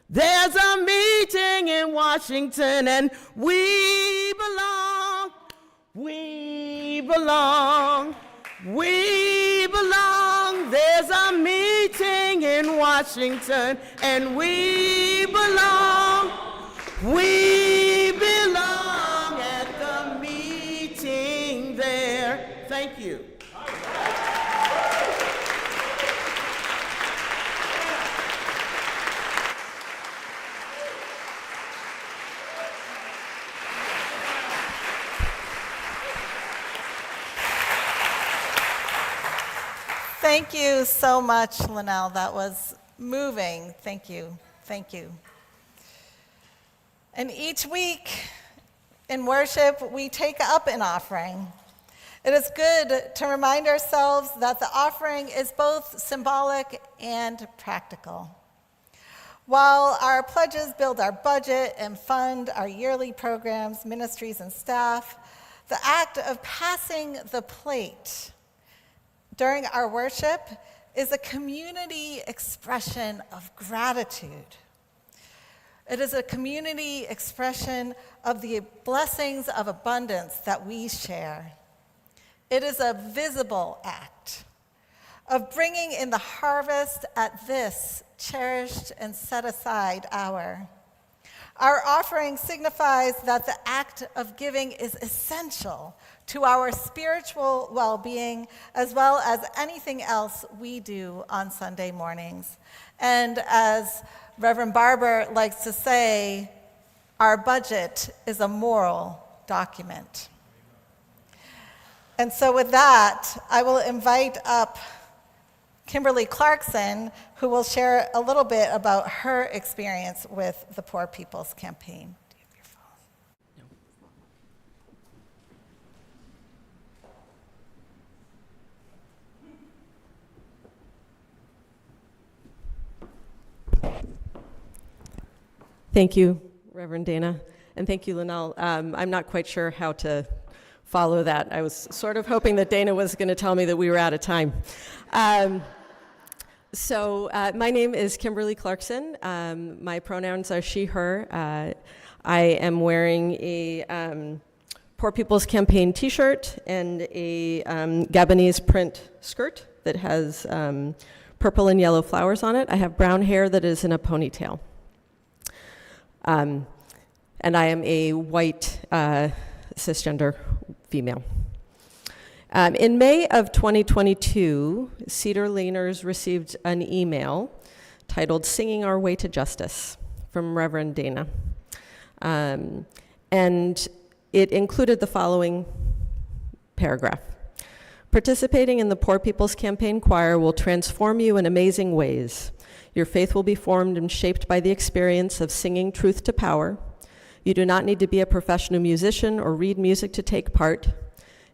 There's a meeting in Washington, and we belong, we belong, we belong. There's a meeting in Washington, and we belong, we belong at the meeting there. Thank you.
Thank you so much, Linnell. That was moving. Thank you. Thank you. And each week in worship, we take up an offering. It is good to remind ourselves that the offering is both symbolic and practical. While our pledges build our budget and fund our yearly programs, ministries, and staff, the act of passing the plate during our worship is a community expression of gratitude. It is a community expression of the blessings of abundance that we share. It is a visible act of bringing in the harvest at this cherished and set aside hour. Our offering signifies that the act of giving is essential to our spiritual well-being as well as anything else we do on Sunday mornings. And as Reverend Barber likes to say, our budget is a moral document. And so with that, I will invite up Kimberly Clarkson, who will share a little bit about her experience with the Poor People's Campaign. Do you have your phone?
Thank you, Reverend Dana, and thank you, Linnell. I'm not quite sure how to follow that. I was sort of hoping that Dana was going to tell me that we were out of time. My name is Kimberly Clarkson. My pronouns are she, her. I am wearing a Poor People's Campaign t-shirt and a Gabonese print skirt that has purple and yellow flowers on it. I have brown hair that is in a ponytail. And I am a white cisgender female. In May of 2022, Cedar Laners received an email titled "Singing Our Way to Justice" from Reverend Dana. And it included the following paragraph. Participating in the Poor People's Campaign Choir will transform you in amazing ways. Your faith will be formed and shaped by the experience of singing truth to power. You do not need to be a professional musician or read music to take part.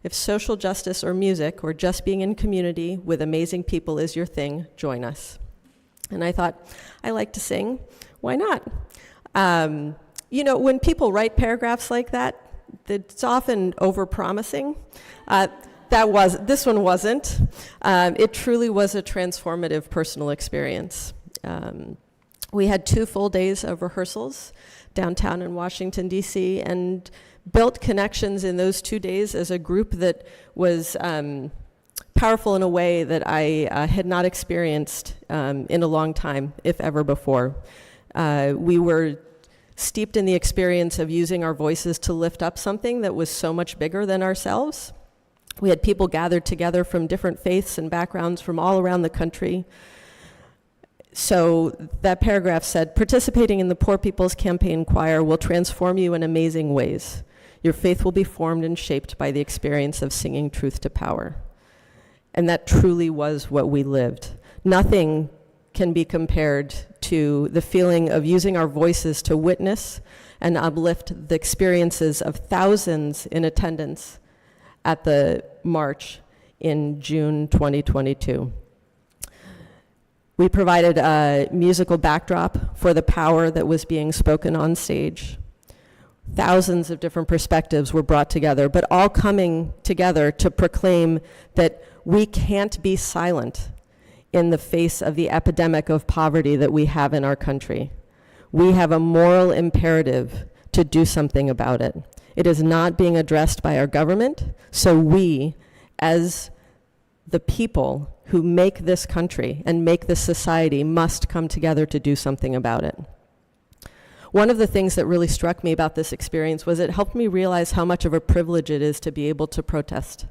If social justice or music or just being in community with amazing people is your thing, join us. And I thought, I like to sing, why not? When people write paragraphs like that, it's often over-promising. This one wasn't. It truly was a transformative personal experience. We had 2 full days of rehearsals downtown in Washington, D.C., and built connections in those 2 days as a group that was powerful in a way that I had not experienced in a long time, if ever before. We were steeped in the experience of using our voices to lift up something that was so much bigger than ourselves. We had people gathered together from different faiths and backgrounds from all around the country. So that paragraph said, participating in the Poor People's Campaign Choir will transform you in amazing ways. Your faith will be formed and shaped by the experience of singing truth to power. And that truly was what we lived. Nothing can be compared to the feeling of using our voices to witness and uplift the experiences of thousands in attendance at the march in June 2022. We provided a musical backdrop for the power that was being spoken on stage. Thousands of different perspectives were brought together, but all coming together to proclaim that we can't be silent in the face of the epidemic of poverty that we have in our country. We have a moral imperative to do something about it. It is not being addressed by our government, so we, as the people who make this country and make this society, must come together to do something about it. One of the things that really struck me about this experience was it helped me realize how much of a privilege it is to be able to protest.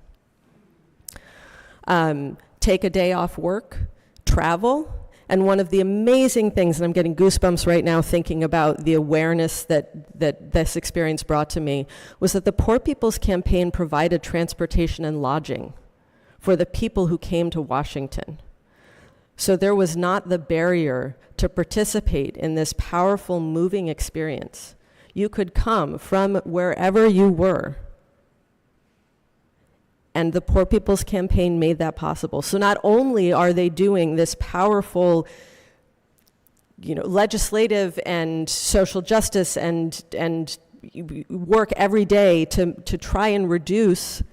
Take a day off work, travel, and one of the amazing things, and I'm getting goosebumps right now thinking about the awareness that this experience brought to me, was that the Poor People's Campaign provided transportation and lodging for the people who came to Washington. So there was not the barrier to participate in this powerful, moving experience. You could come from wherever you were. And the Poor People's Campaign made that possible. So not only are they doing this powerful, legislative and social justice and work every day to try and reduce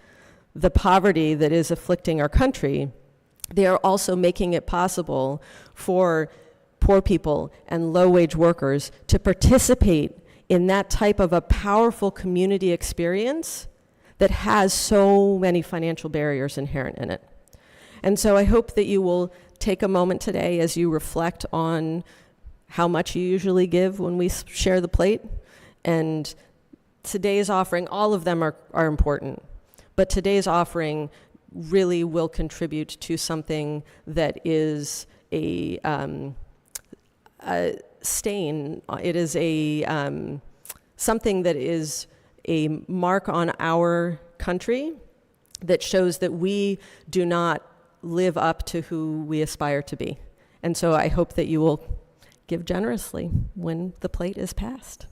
the poverty that is afflicting our country, they are also making it possible for poor people and low-wage workers to participate in that type of a powerful community experience that has so many financial barriers inherent in it. And so I hope that you will take a moment today as you reflect on how much you usually give when we share the plate. And today's offering, all of them are important, but today's offering really will contribute to something that is a stain. It is something that is a mark on our country that shows that we do not live up to who we aspire to be. And so I hope that you will give generously when the plate is passed.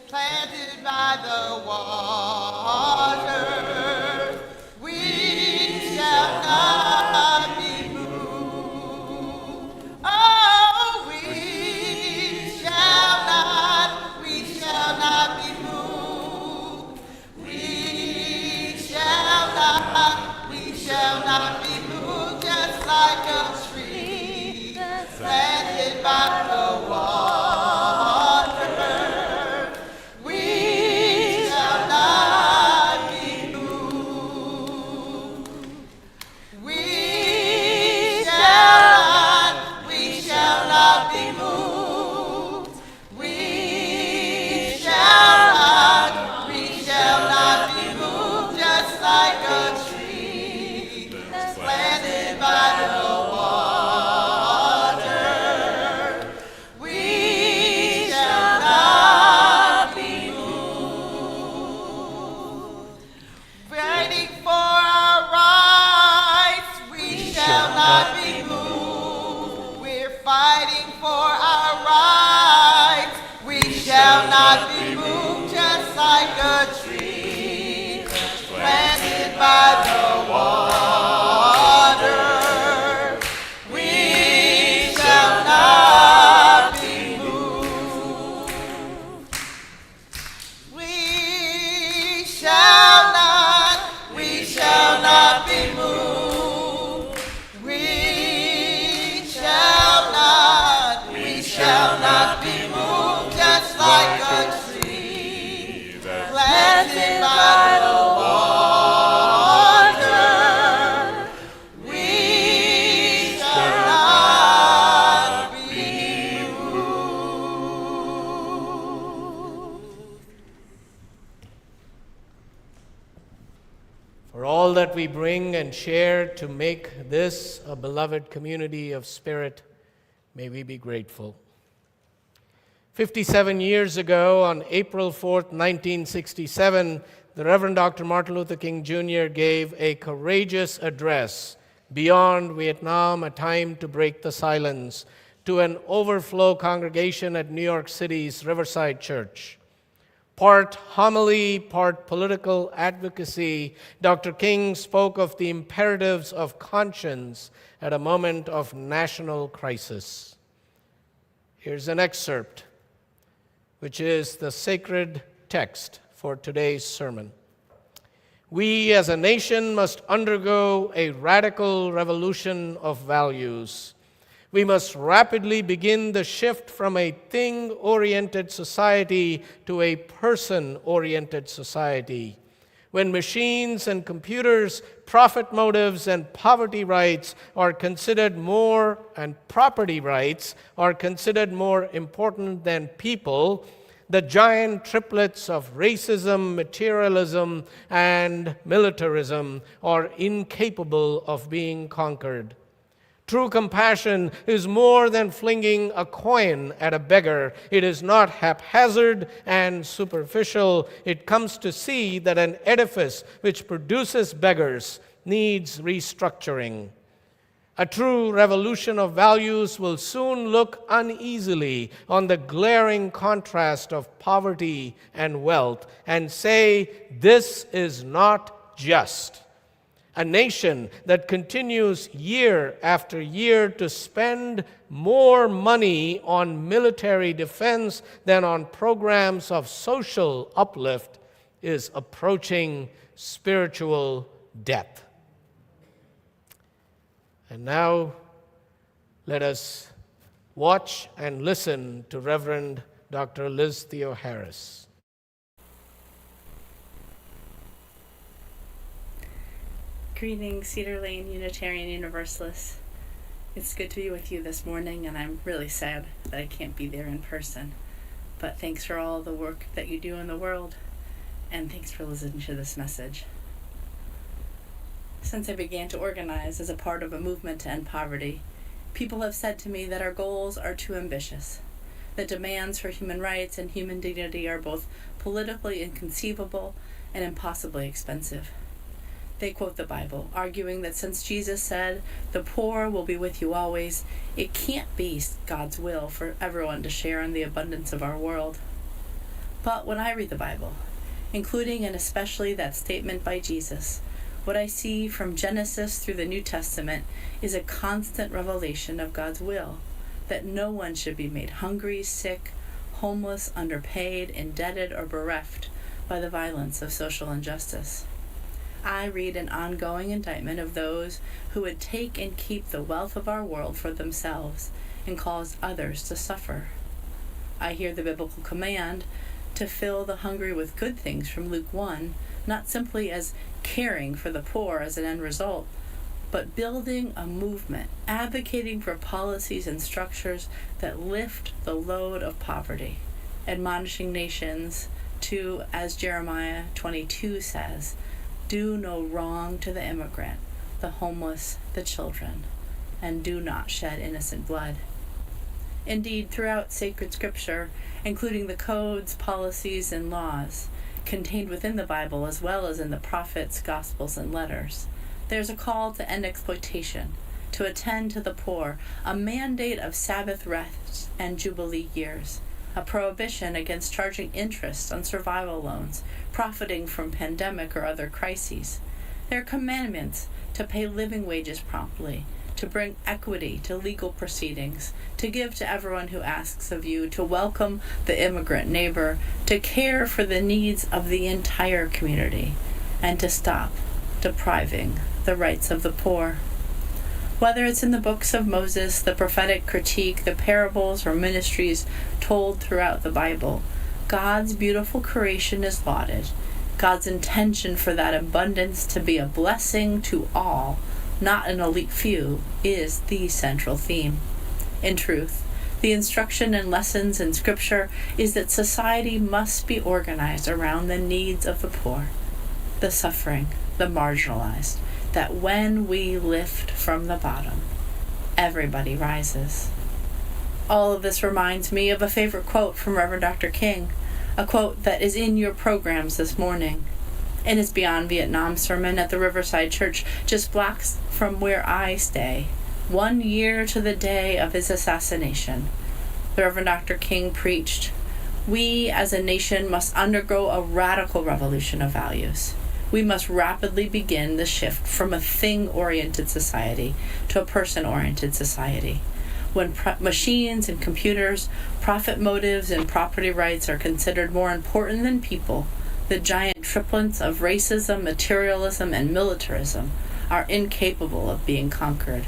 Planted by the water, we shall not be moved. Oh, we shall not be moved. We shall not be moved, just like a tree planted by the water.
That we bring and share to make this a beloved community of spirit, may we be grateful. 57 years ago, on April 4th, 1967, the Reverend Dr. Martin Luther King Jr. gave a courageous address, Beyond Vietnam, A Time to Break the Silence, to an overflow congregation at New York City's Riverside Church. Part homily, part political advocacy, Dr. King spoke of the imperatives of conscience at a moment of national crisis. Here's an excerpt, which is the sacred text for today's sermon. We as a nation must undergo a radical revolution of values. We must rapidly begin the shift from a thing-oriented society to a person-oriented society. When machines and computers, profit motives, and poverty rights are considered more, and property rights are considered more important than people, the giant triplets of racism, materialism, and militarism are incapable of being conquered. True compassion is more than flinging a coin at a beggar. It is not haphazard and superficial. It comes to see that an edifice which produces beggars needs restructuring. A true revolution of values will soon look uneasily on the glaring contrast of poverty and wealth and say, "This is not just." A nation that continues year after year to spend more money on military defense than on programs of social uplift is approaching spiritual death. And now, let us watch and listen to Reverend Dr. Liz Theoharis.
Greetings, Cedar Lane Unitarian Universalists. It's good to be with you this morning, and I'm really sad that I can't be there in person. But thanks for all the work that you do in the world, and thanks for listening to this message. Since I began to organize as a part of a movement to end poverty, people have said to me that our goals are too ambitious, that demands for human rights and human dignity are both politically inconceivable and impossibly expensive. They quote the Bible, arguing that since Jesus said, "The poor will be with you always," it can't be God's will for everyone to share in the abundance of our world. But when I read the Bible, including and especially that statement by Jesus, what I see from Genesis through the New Testament is a constant revelation of God's will, that no one should be made hungry, sick, homeless, underpaid, indebted, or bereft by the violence of social injustice. I read an ongoing indictment of those who would take and keep the wealth of our world for themselves and cause others to suffer. I hear the biblical command to fill the hungry with good things from Luke 1, not simply as caring for the poor as an end result, but building a movement, advocating for policies and structures that lift the load of poverty, admonishing nations to, as Jeremiah 22 says, "Do no wrong to the immigrant, the homeless, the children, and do not shed innocent blood." Indeed, throughout sacred scripture, including the codes, policies, and laws contained within the Bible as well as in the prophets, gospels, and letters, there's a call to end exploitation, to attend to the poor, a mandate of Sabbath rest and Jubilee years, a prohibition against charging interest on survival loans, profiting from pandemic or other crises. There are commandments to pay living wages promptly, to bring equity to legal proceedings, to give to everyone who asks of you, to welcome the immigrant neighbor, to care for the needs of the entire community, and to stop depriving the rights of the poor. Whether it's in the books of Moses, the prophetic critique, the parables, or ministries told throughout the Bible, God's beautiful creation is lauded. God's intention for that abundance to be a blessing to all, not an elite few, is the central theme. In truth, the instruction and lessons in Scripture is that society must be organized around the needs of the poor, the suffering, the marginalized, that when we lift from the bottom, everybody rises. All of this reminds me of a favorite quote from Reverend Dr. King, a quote that is in your programs this morning. In his Beyond Vietnam sermon at the Riverside Church, just blocks from where I stay, 1 year to the day of his assassination, the Reverend Dr. King preached, "We as a nation must undergo a radical revolution of values. We must rapidly begin the shift from a thing-oriented society to a person-oriented society. When machines and computers, profit motives, and property rights are considered more important than people, the giant triplets of racism, materialism, and militarism are incapable of being conquered.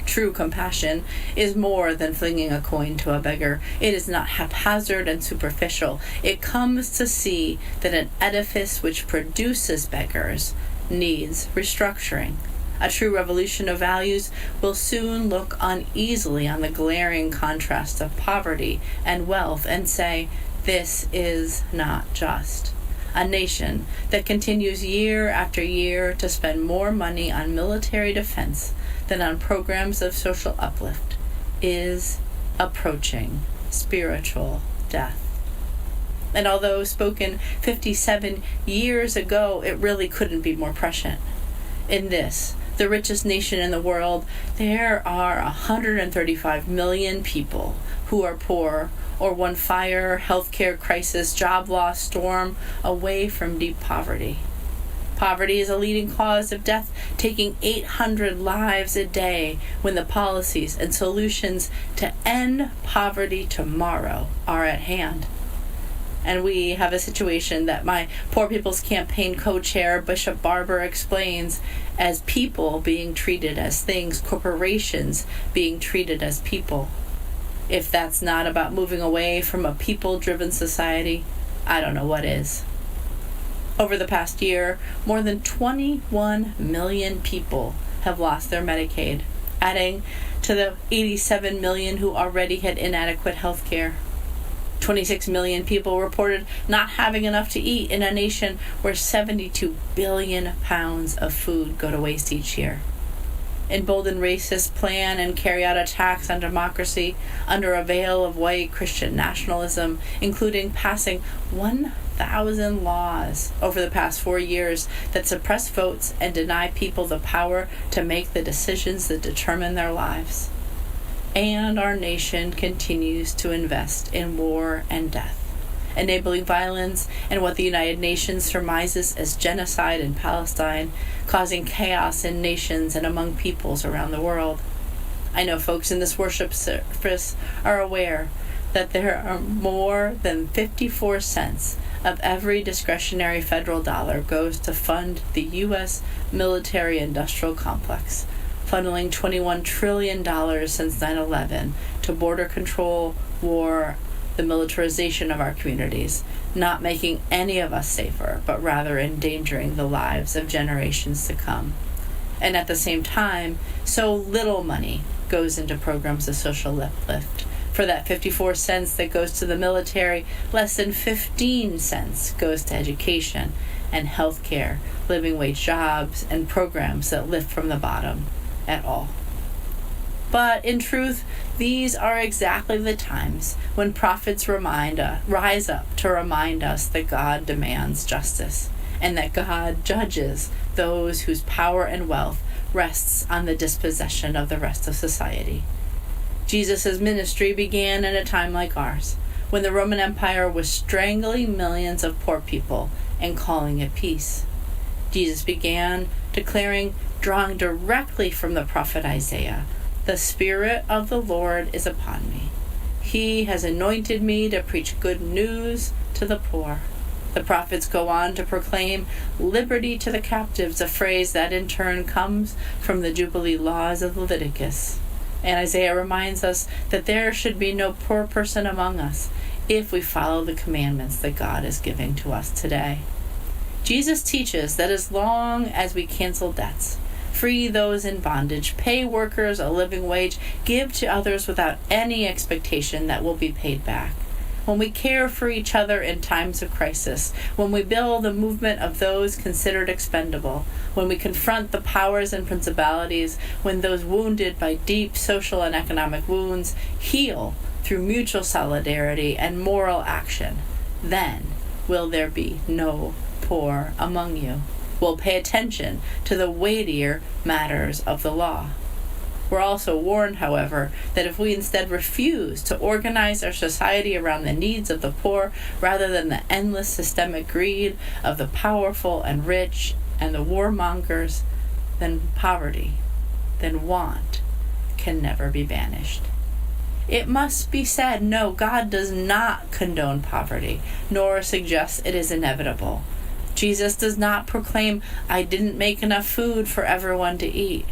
True compassion is more than flinging a coin to a beggar. It is not haphazard and superficial. It comes to see that an edifice which produces beggars needs restructuring. A true revolution of values will soon look uneasily on the glaring contrast of poverty and wealth and say, this is not just. A nation that continues year after year to spend more money on military defense than on programs of social uplift is approaching spiritual death. And although spoken 57 years ago, it really couldn't be more prescient. In this, the richest nation in the world, there are 135 million people who are poor or one fire, healthcare crisis, job loss, storm away from deep poverty. Poverty is a leading cause of death, taking 800 lives a day when the policies and solutions to end poverty tomorrow are at hand. And we have a situation that my Poor People's Campaign co-chair, Bishop Barber, explains as people being treated as things, corporations being treated as people. If that's not about moving away from a people-driven society, I don't know what is. Over the past year, more than 21 million people have lost their Medicaid, adding to the 87 million who already had inadequate health care. 26 million people reported not having enough to eat in a nation where 72 billion pounds of food go to waste each year. Emboldened racists plan and carry out attacks on democracy under a veil of white Christian nationalism, including passing 1,000 laws over the past 4 years that suppress votes and deny people the power to make the decisions that determine their lives. And our nation continues to invest in war and death, enabling violence and what the United Nations surmises as genocide in Palestine, causing chaos in nations and among peoples around the world. I know folks in this worship service are aware that there are more than 54 cents of every discretionary federal dollar goes to fund the U.S. military-industrial complex, funneling $21 trillion since 9/11 to border control, war, the militarization of our communities, not making any of us safer, but rather endangering the lives of generations to come. And at the same time, so little money goes into programs of social uplift. For that 54 cents that goes to the military, less than 15 cents goes to education and health care, living wage jobs, and programs that lift from the bottom at all. But in truth, these are exactly the times when prophets rise up to remind us that God demands justice and that God judges those whose power and wealth rests on the dispossession of the rest of society. Jesus' ministry began in a time like ours, when the Roman Empire was strangling millions of poor people and calling it peace. Jesus began declaring, drawing directly from the prophet Isaiah, "The Spirit of the Lord is upon me. He has anointed me to preach good news to the poor." The prophets go on to proclaim liberty to the captives, a phrase that in turn comes from the Jubilee laws of Leviticus. And Isaiah reminds us that there should be no poor person among us if we follow the commandments that God is giving to us today. Jesus teaches that as long as we cancel debts, free those in bondage, pay workers a living wage, give to others without any expectation that will be paid back, when we care for each other in times of crisis, when we build a movement of those considered expendable, when we confront the powers and principalities, when those wounded by deep social and economic wounds heal through mutual solidarity and moral action, then will there be no poor among you. We'll pay attention to the weightier matters of the law. We're also warned, however, that if we instead refuse to organize our society around the needs of the poor rather than the endless systemic greed of the powerful and rich and the warmongers, then poverty, then want can never be banished. It must be said, no, God does not condone poverty, nor suggest it is inevitable. Jesus does not proclaim, I didn't make enough food for everyone to eat.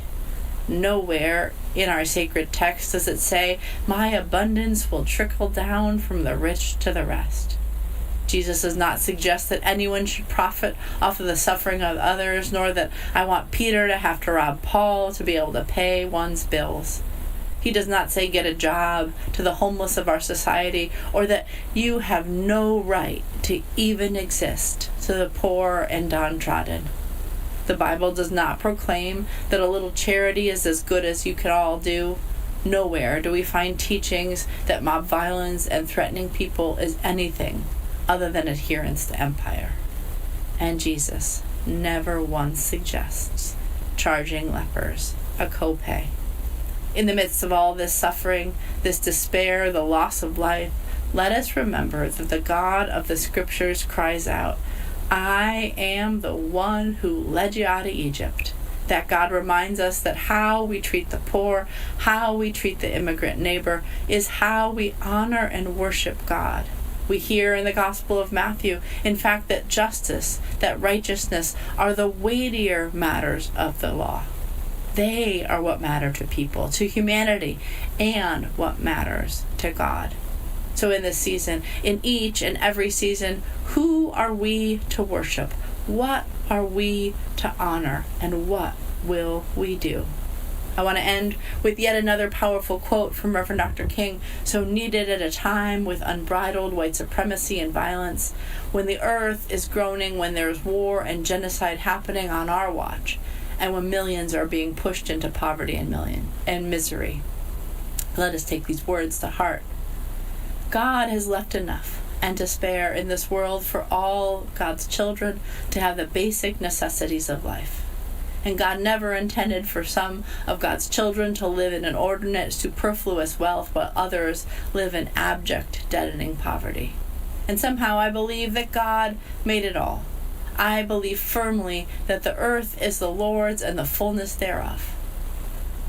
Nowhere in our sacred text does it say, my abundance will trickle down from the rich to the rest. Jesus does not suggest that anyone should profit off of the suffering of others, nor that I want Peter to have to rob Paul to be able to pay one's bills. He does not say get a job to the homeless of our society, or that you have no right to even exist to the poor and downtrodden. The Bible does not proclaim that a little charity is as good as you can all do. Nowhere do we find teachings that mob violence and threatening people is anything other than adherence to empire. And Jesus never once suggests charging lepers a copay. In the midst of all this suffering, this despair, the loss of life, let us remember that the God of the Scriptures cries out, I am the one who led you out of Egypt. That God reminds us that how we treat the poor, how we treat the immigrant neighbor, is how we honor and worship God. We hear in the Gospel of Matthew, in fact, that justice, that righteousness are the weightier matters of the law. They are what matter to people, to humanity, and what matters to God. So in this season, in each and every season, who are we to worship? What are we to honor? And what will we do? I want to end with yet another powerful quote from Reverend Dr. King, so needed at a time with unbridled white supremacy and violence, when the earth is groaning, when there's war and genocide happening on our watch, and when millions are being pushed into poverty and misery. Let us take these words to heart. God has left enough and to spare in this world for all God's children to have the basic necessities of life. And God never intended for some of God's children to live in inordinate, superfluous wealth, while others live in abject, deadening poverty. And somehow I believe that God made it all. I believe firmly that the earth is the Lord's and the fullness thereof.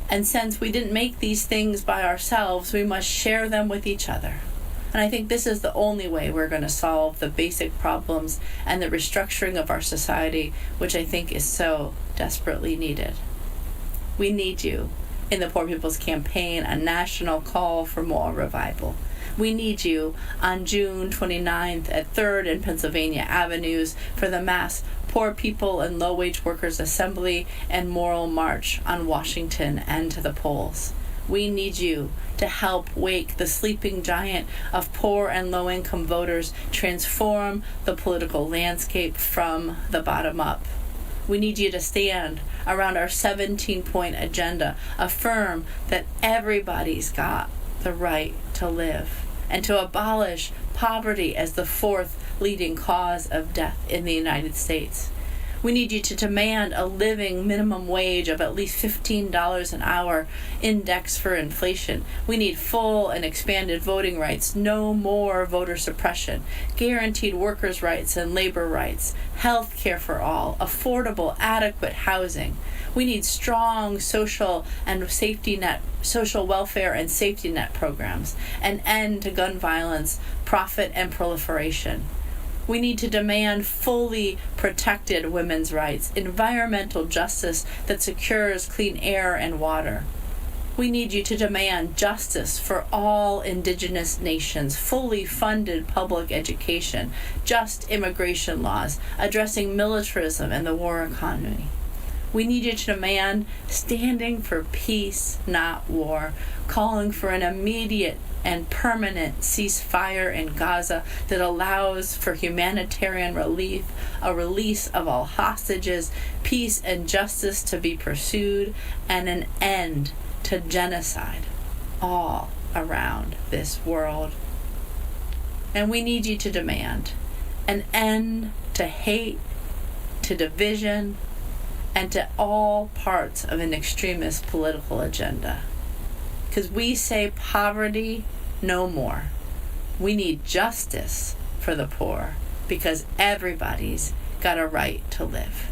And since we didn't make these things by ourselves, we must share them with each other. And I think this is the only way we're going to solve the basic problems and the restructuring of our society, which I think is so desperately needed. We need you in the Poor People's Campaign, a national call for moral revival. We need you on June 29th at 3rd and Pennsylvania Avenues for the mass Poor People and Low-Wage Workers Assembly and Moral March on Washington and to the polls. We need you to help wake the sleeping giant of poor and low-income voters, transform the political landscape from the bottom up. We need you to stand around our 17-point agenda, affirm that everybody's got the right to live, and to abolish poverty as the 4th leading cause of death in the United States. We need you to demand a living minimum wage of at least $15 an hour, indexed for inflation. We need full and expanded voting rights, no more voter suppression, guaranteed workers' rights and labor rights, health care for all, affordable, adequate housing. We need strong social welfare and safety net programs, an end to gun violence, profit, and proliferation. We need to demand fully protected women's rights, environmental justice that secures clean air and water. We need you to demand justice for all indigenous nations, fully funded public education, just immigration laws, addressing militarism and the war economy. We need you to demand standing for peace, not war, calling for an immediate and permanent ceasefire in Gaza that allows for humanitarian relief, a release of all hostages, peace and justice to be pursued, and an end to genocide all around this world. And we need you to demand an end to hate, to division, and to all parts of an extremist political agenda. Because we say poverty no more. We need justice for the poor, because everybody's got a right to live.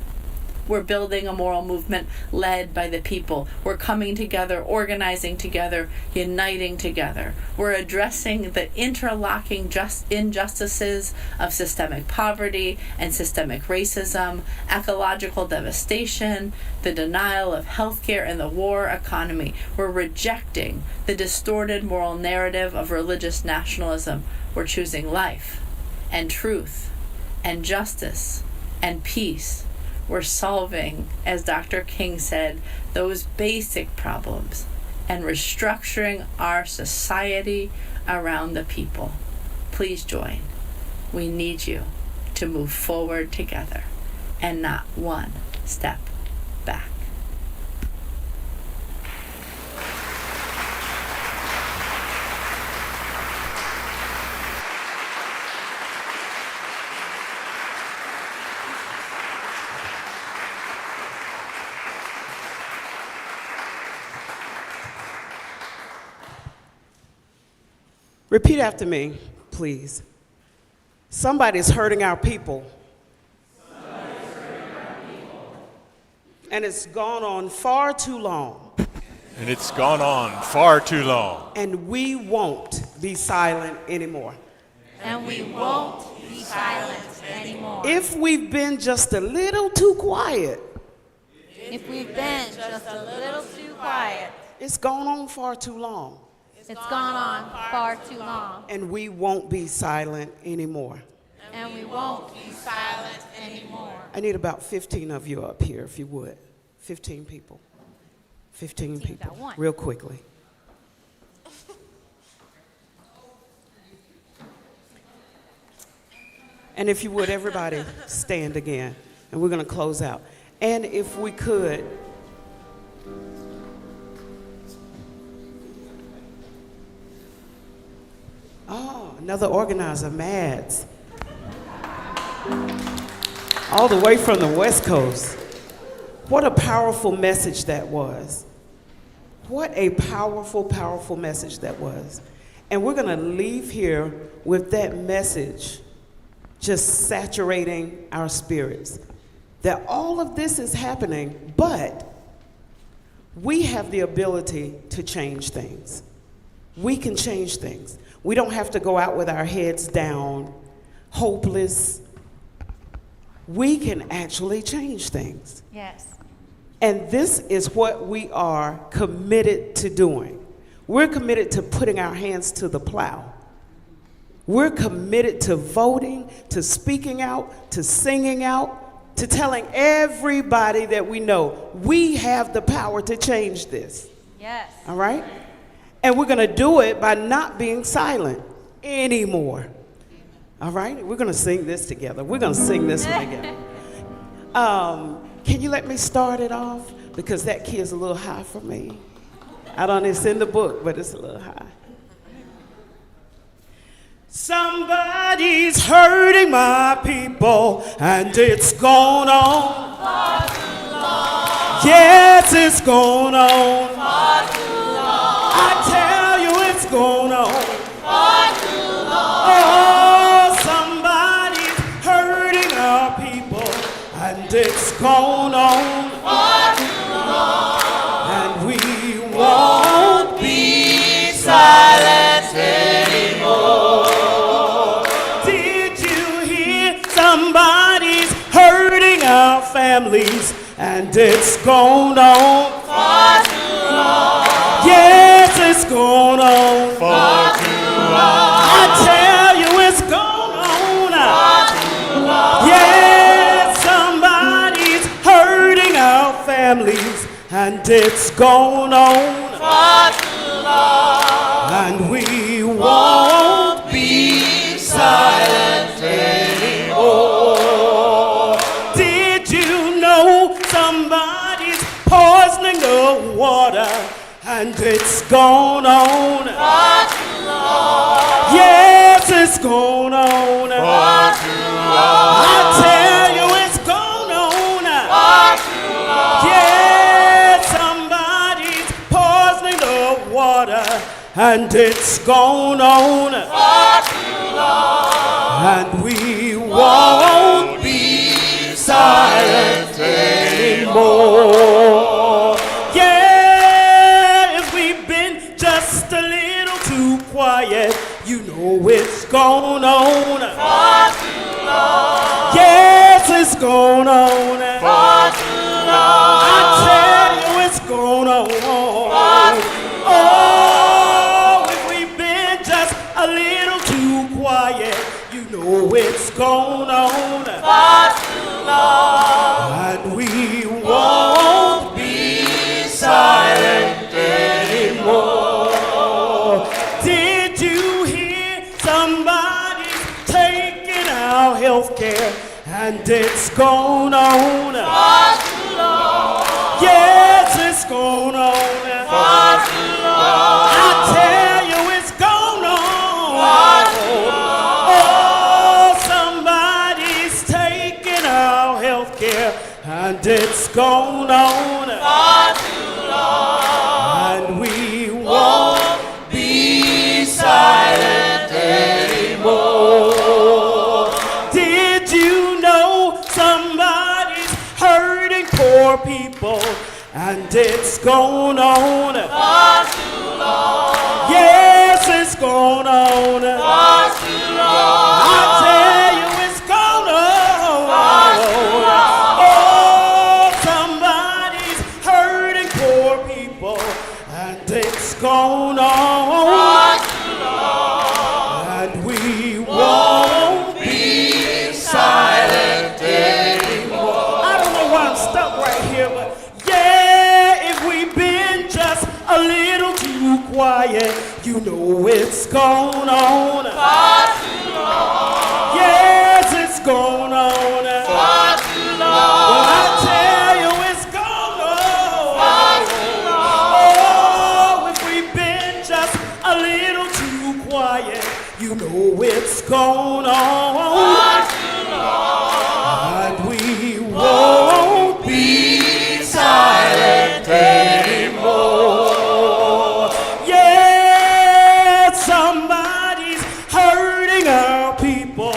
We're building a moral movement led by the people. We're coming together, organizing together, uniting together. We're addressing the interlocking injustices of systemic poverty and systemic racism, ecological devastation, the denial of healthcare, and the war economy. We're rejecting the distorted moral narrative of religious nationalism. We're choosing life and truth and justice and peace. We're solving, as Dr. King said, those basic problems and restructuring our society around the people. Please join. We need you to move forward together and not one step back.
Repeat after me, please. Somebody's hurting our people. And it's gone on far too long.
And it's gone on far too long.
And we won't be silent anymore.
And we won't be silent anymore.
If we've been just a little too quiet.
If we've been just a little too quiet.
It's gone on far too long.
It's gone on far too long.
And we won't be silent anymore.
And we won't be silent anymore.
I need about 15 of you up here, if you would. 15 people. 15 people, real quickly. And if you would, everybody stand again. And we're going to close out. And if we could, another organizer, Mads. All the way from the West Coast. What a powerful message that was. What a powerful, powerful message that was. And we're going to leave here with that message just saturating our spirits. That all of this is happening, but we have the ability to change things. We can change things. We don't have to go out with our heads down, hopeless. We can actually change things.
Yes.
And this is what we are committed to doing. We're committed to putting our hands to the plow. We're committed to voting, to speaking out, to singing out, to telling everybody that we know we have the power to change this.
Yes.
All right? And we're going to do it by not being silent anymore. All right? We're going to sing this together. We're going to sing this one together. Can you let me start it off? Because that key is a little high for me. I don't know, it's in the book, but it's a little high. Somebody's hurting my people, and it's gone on far too long. Yes, it's gone on far too long. I tell you, it's gone on far too long. Oh, somebody's hurting our people, and it's gone on far too long. And we won't be silent anymore. Somebody's hurting our families, and it's gone on far too long. Yes, it's gone on far too long. I tell you, it's gone on far too long. Yes, somebody's hurting our families, and it's gone on far too long. And we won't be silent anymore. Did you know somebody's poisoning the water, and it's gone on far too long? Yes, it's gone on far too long. I tell you, it's gone on far too long. Yes, somebody's poisoning the water, and it's gone on far too long. And we won't be silent anymore.
anymore. Yeah, if we've been just a little too quiet, you know it's gone on far too long. Yes, it's gone on far too long. I tell you, it's gone on far too long. Oh, if we've been just a little too quiet, you know it's gone on far too long. And we won't be silent anymore. Did you hear somebody taking our health care? And it's gone on far too long. Yes, it's gone on far too long. I tell you, it's gone on far too long. Oh, somebody's taking our health care, and it's gone on far too long. And we won't be silent anymore. Did you know somebody's hurting poor people, and it's gone on far too long. Yes, it's gone on far too long. I tell you, it's gone on far too long. Oh, somebody's hurting poor people, and it's gone on far too long. And we won't be silent anymore. I don't know why I'm stuck right here, but yeah, if we've been just a little too quiet, you know it's gone on far too long. Yes, it's gone on far too long. Well, I tell you, it's gone on far too long. Oh, if we've been just a little too quiet, you know it's gone on far too long. And we won't be silent anymore. Yeah, somebody's hurting our people,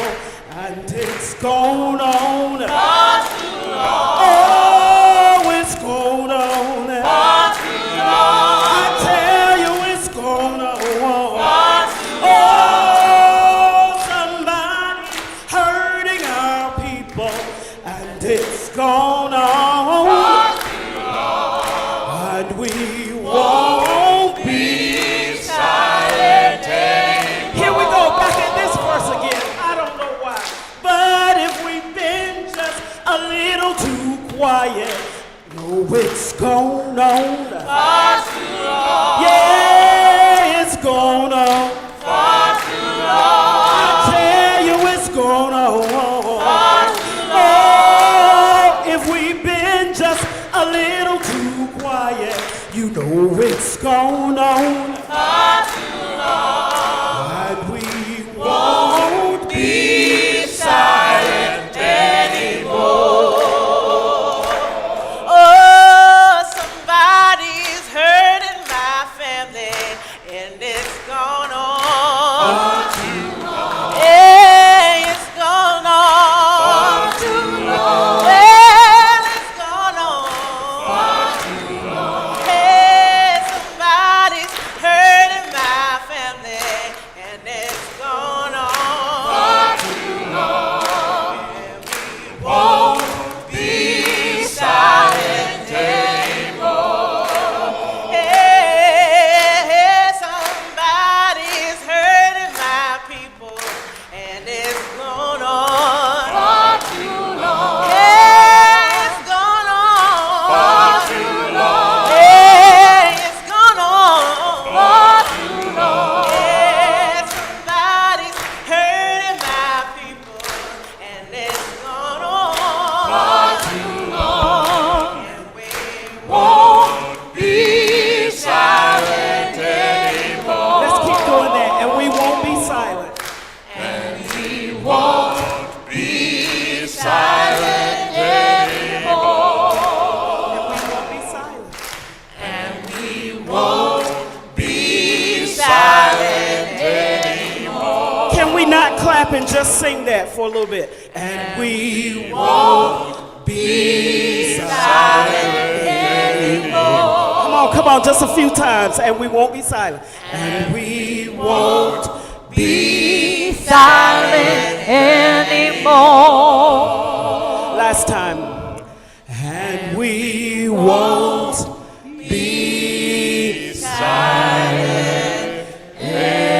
and it's gone on far too long. Oh, it's gone on far too long. I tell you, it's gone on far too long. Oh, somebody's hurting our people, and it's gone on far too long. And we won't be silent anymore. Here we go, back at this verse again. I don't know why. But if we've been just a little too quiet, no, it's gone on far too long. Yeah, it's gone on far too long. I tell you, it's gone on far too long. Oh, if we've been just a little too quiet, you know it's gone on far too long. And we won't be silent anymore.
Oh, somebody's hurting my family, and it's gone on far too long. Yeah, it's gone on far too long. Well, it's gone on far too long. Hey, somebody's hurting my family, and it's gone on far too long. And we won't be silent anymore. Hey, somebody's hurting my people, and it's gone on far too long. Yeah, it's gone on far too long. Yeah, it's gone on far too long. Yeah, somebody's hurting my people, and it's gone on far too long. And we won't be silent anymore.
Let's keep doing that, and we won't be silent.
And we won't be silent anymore.
And we won't be silent.
And we won't be silent anymore.
Can we not clap and just sing that for a little bit? And we won't be
silent anymore.
Come on, just a few times, and we won't be silent. And we won't
be silent anymore.
Last time. And we won't be silent anymore.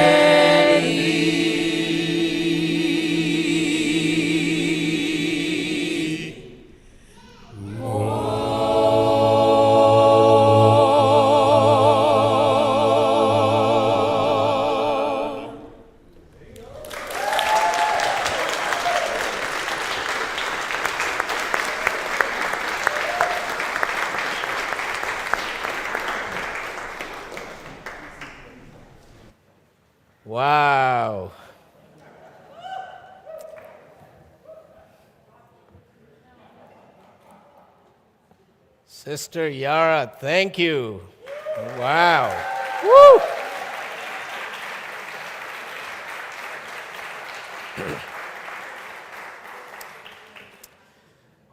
Wow. Sister Yara, thank you. Wow. Woo.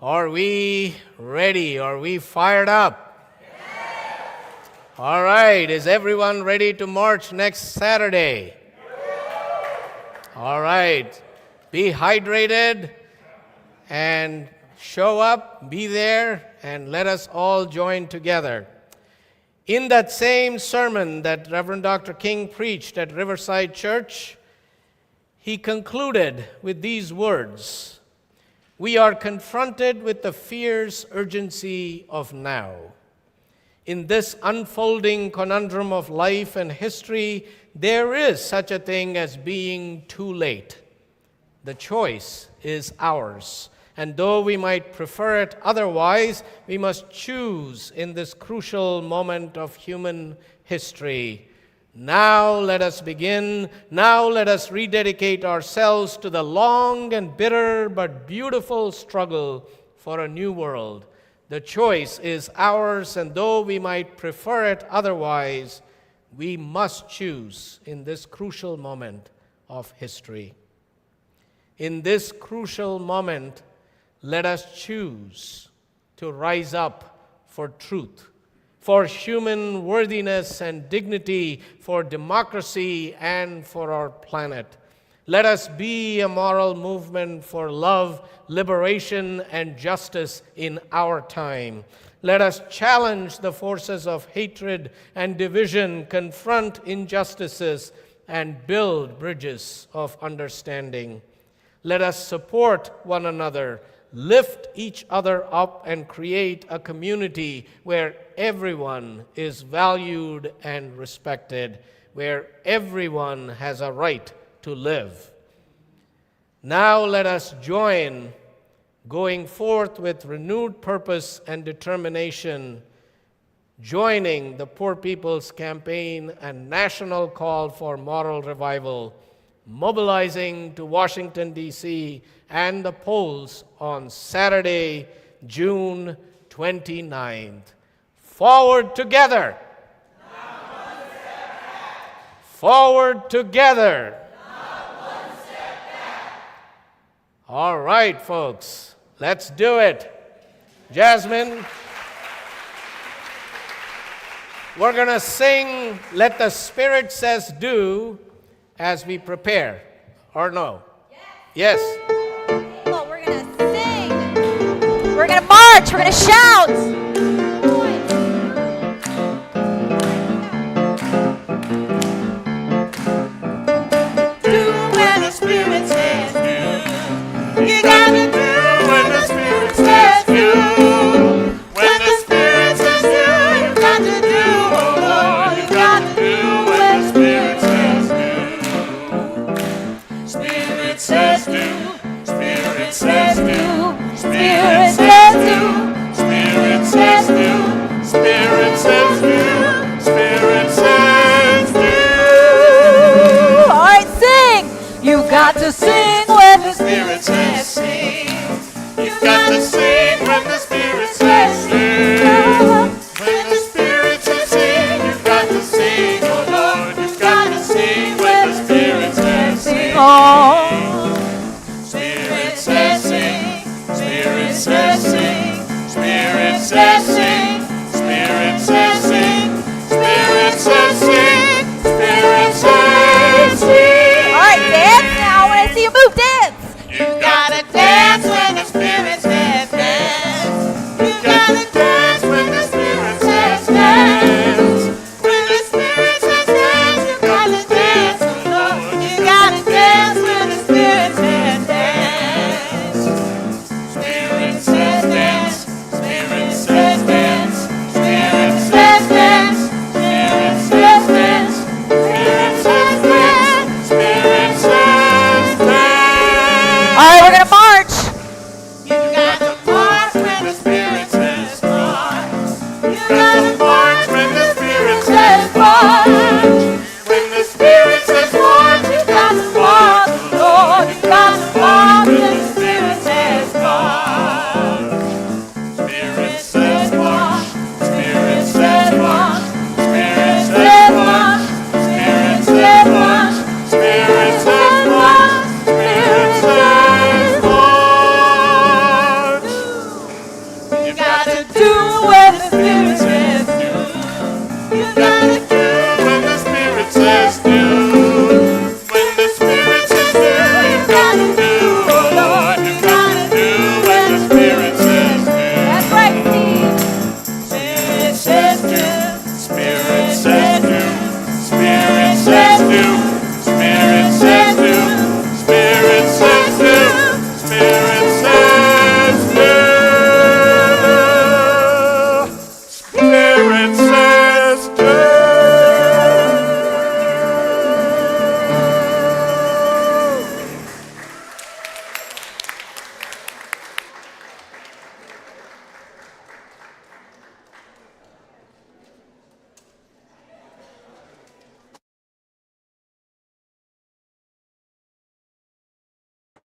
Are we ready? Are we fired up? All right, is everyone ready to march next Saturday? All right, be hydrated and show up, be there, and let us all join together. In that same sermon that Reverend Dr. King preached at Riverside Church, he concluded with these words: "We are confronted with the fierce urgency of now. In this unfolding conundrum of life and history, there is such a thing as being too late. The choice is ours, and though we might prefer it otherwise, we must choose in this crucial moment of human history. Now let us begin. Now let us rededicate ourselves to the long and bitter but beautiful struggle for a new world. The choice is ours, and though we might prefer it otherwise, we must choose in this crucial moment of history. In this crucial moment, let us choose to rise up for truth, for human worthiness and dignity, for democracy and for our planet. Let us be a moral movement for love, liberation, and justice in our time. Let us challenge the forces of hatred and division, confront injustices, and build bridges of understanding. Let us support one another, lift each other up, and create a community where everyone is valued and respected, where everyone has a right to live. Now let us join, going forth with renewed purpose and determination, joining the Poor People's Campaign and national call for moral revival, mobilizing to Washington, D.C. and the polls on Saturday, June 29th. Forward together! Forward together! All right, folks, let's do it. Jasmine, we're going to sing Let the Spirit Says Do as we prepare, or no? Yes.
Well, we're going to sing. We're going to march. We're going to shout.
You gotta do when the Spirit says do. When the Spirit says do, you got to do, oh Lord. You got to do when the Spirit says do. Spirit says do. Spirit says do. Spirit says do. Spirit says do. Spirit says do. Spirit says do.
All right, sing. You got to sing when the
Spirit says sing. You've got to sing when the Spirit says sing. When the Spirit says sing, you've got to sing, oh Lord. You've got to sing when the Spirit says sing. Spirit says sing. Spirit says sing. Spirit you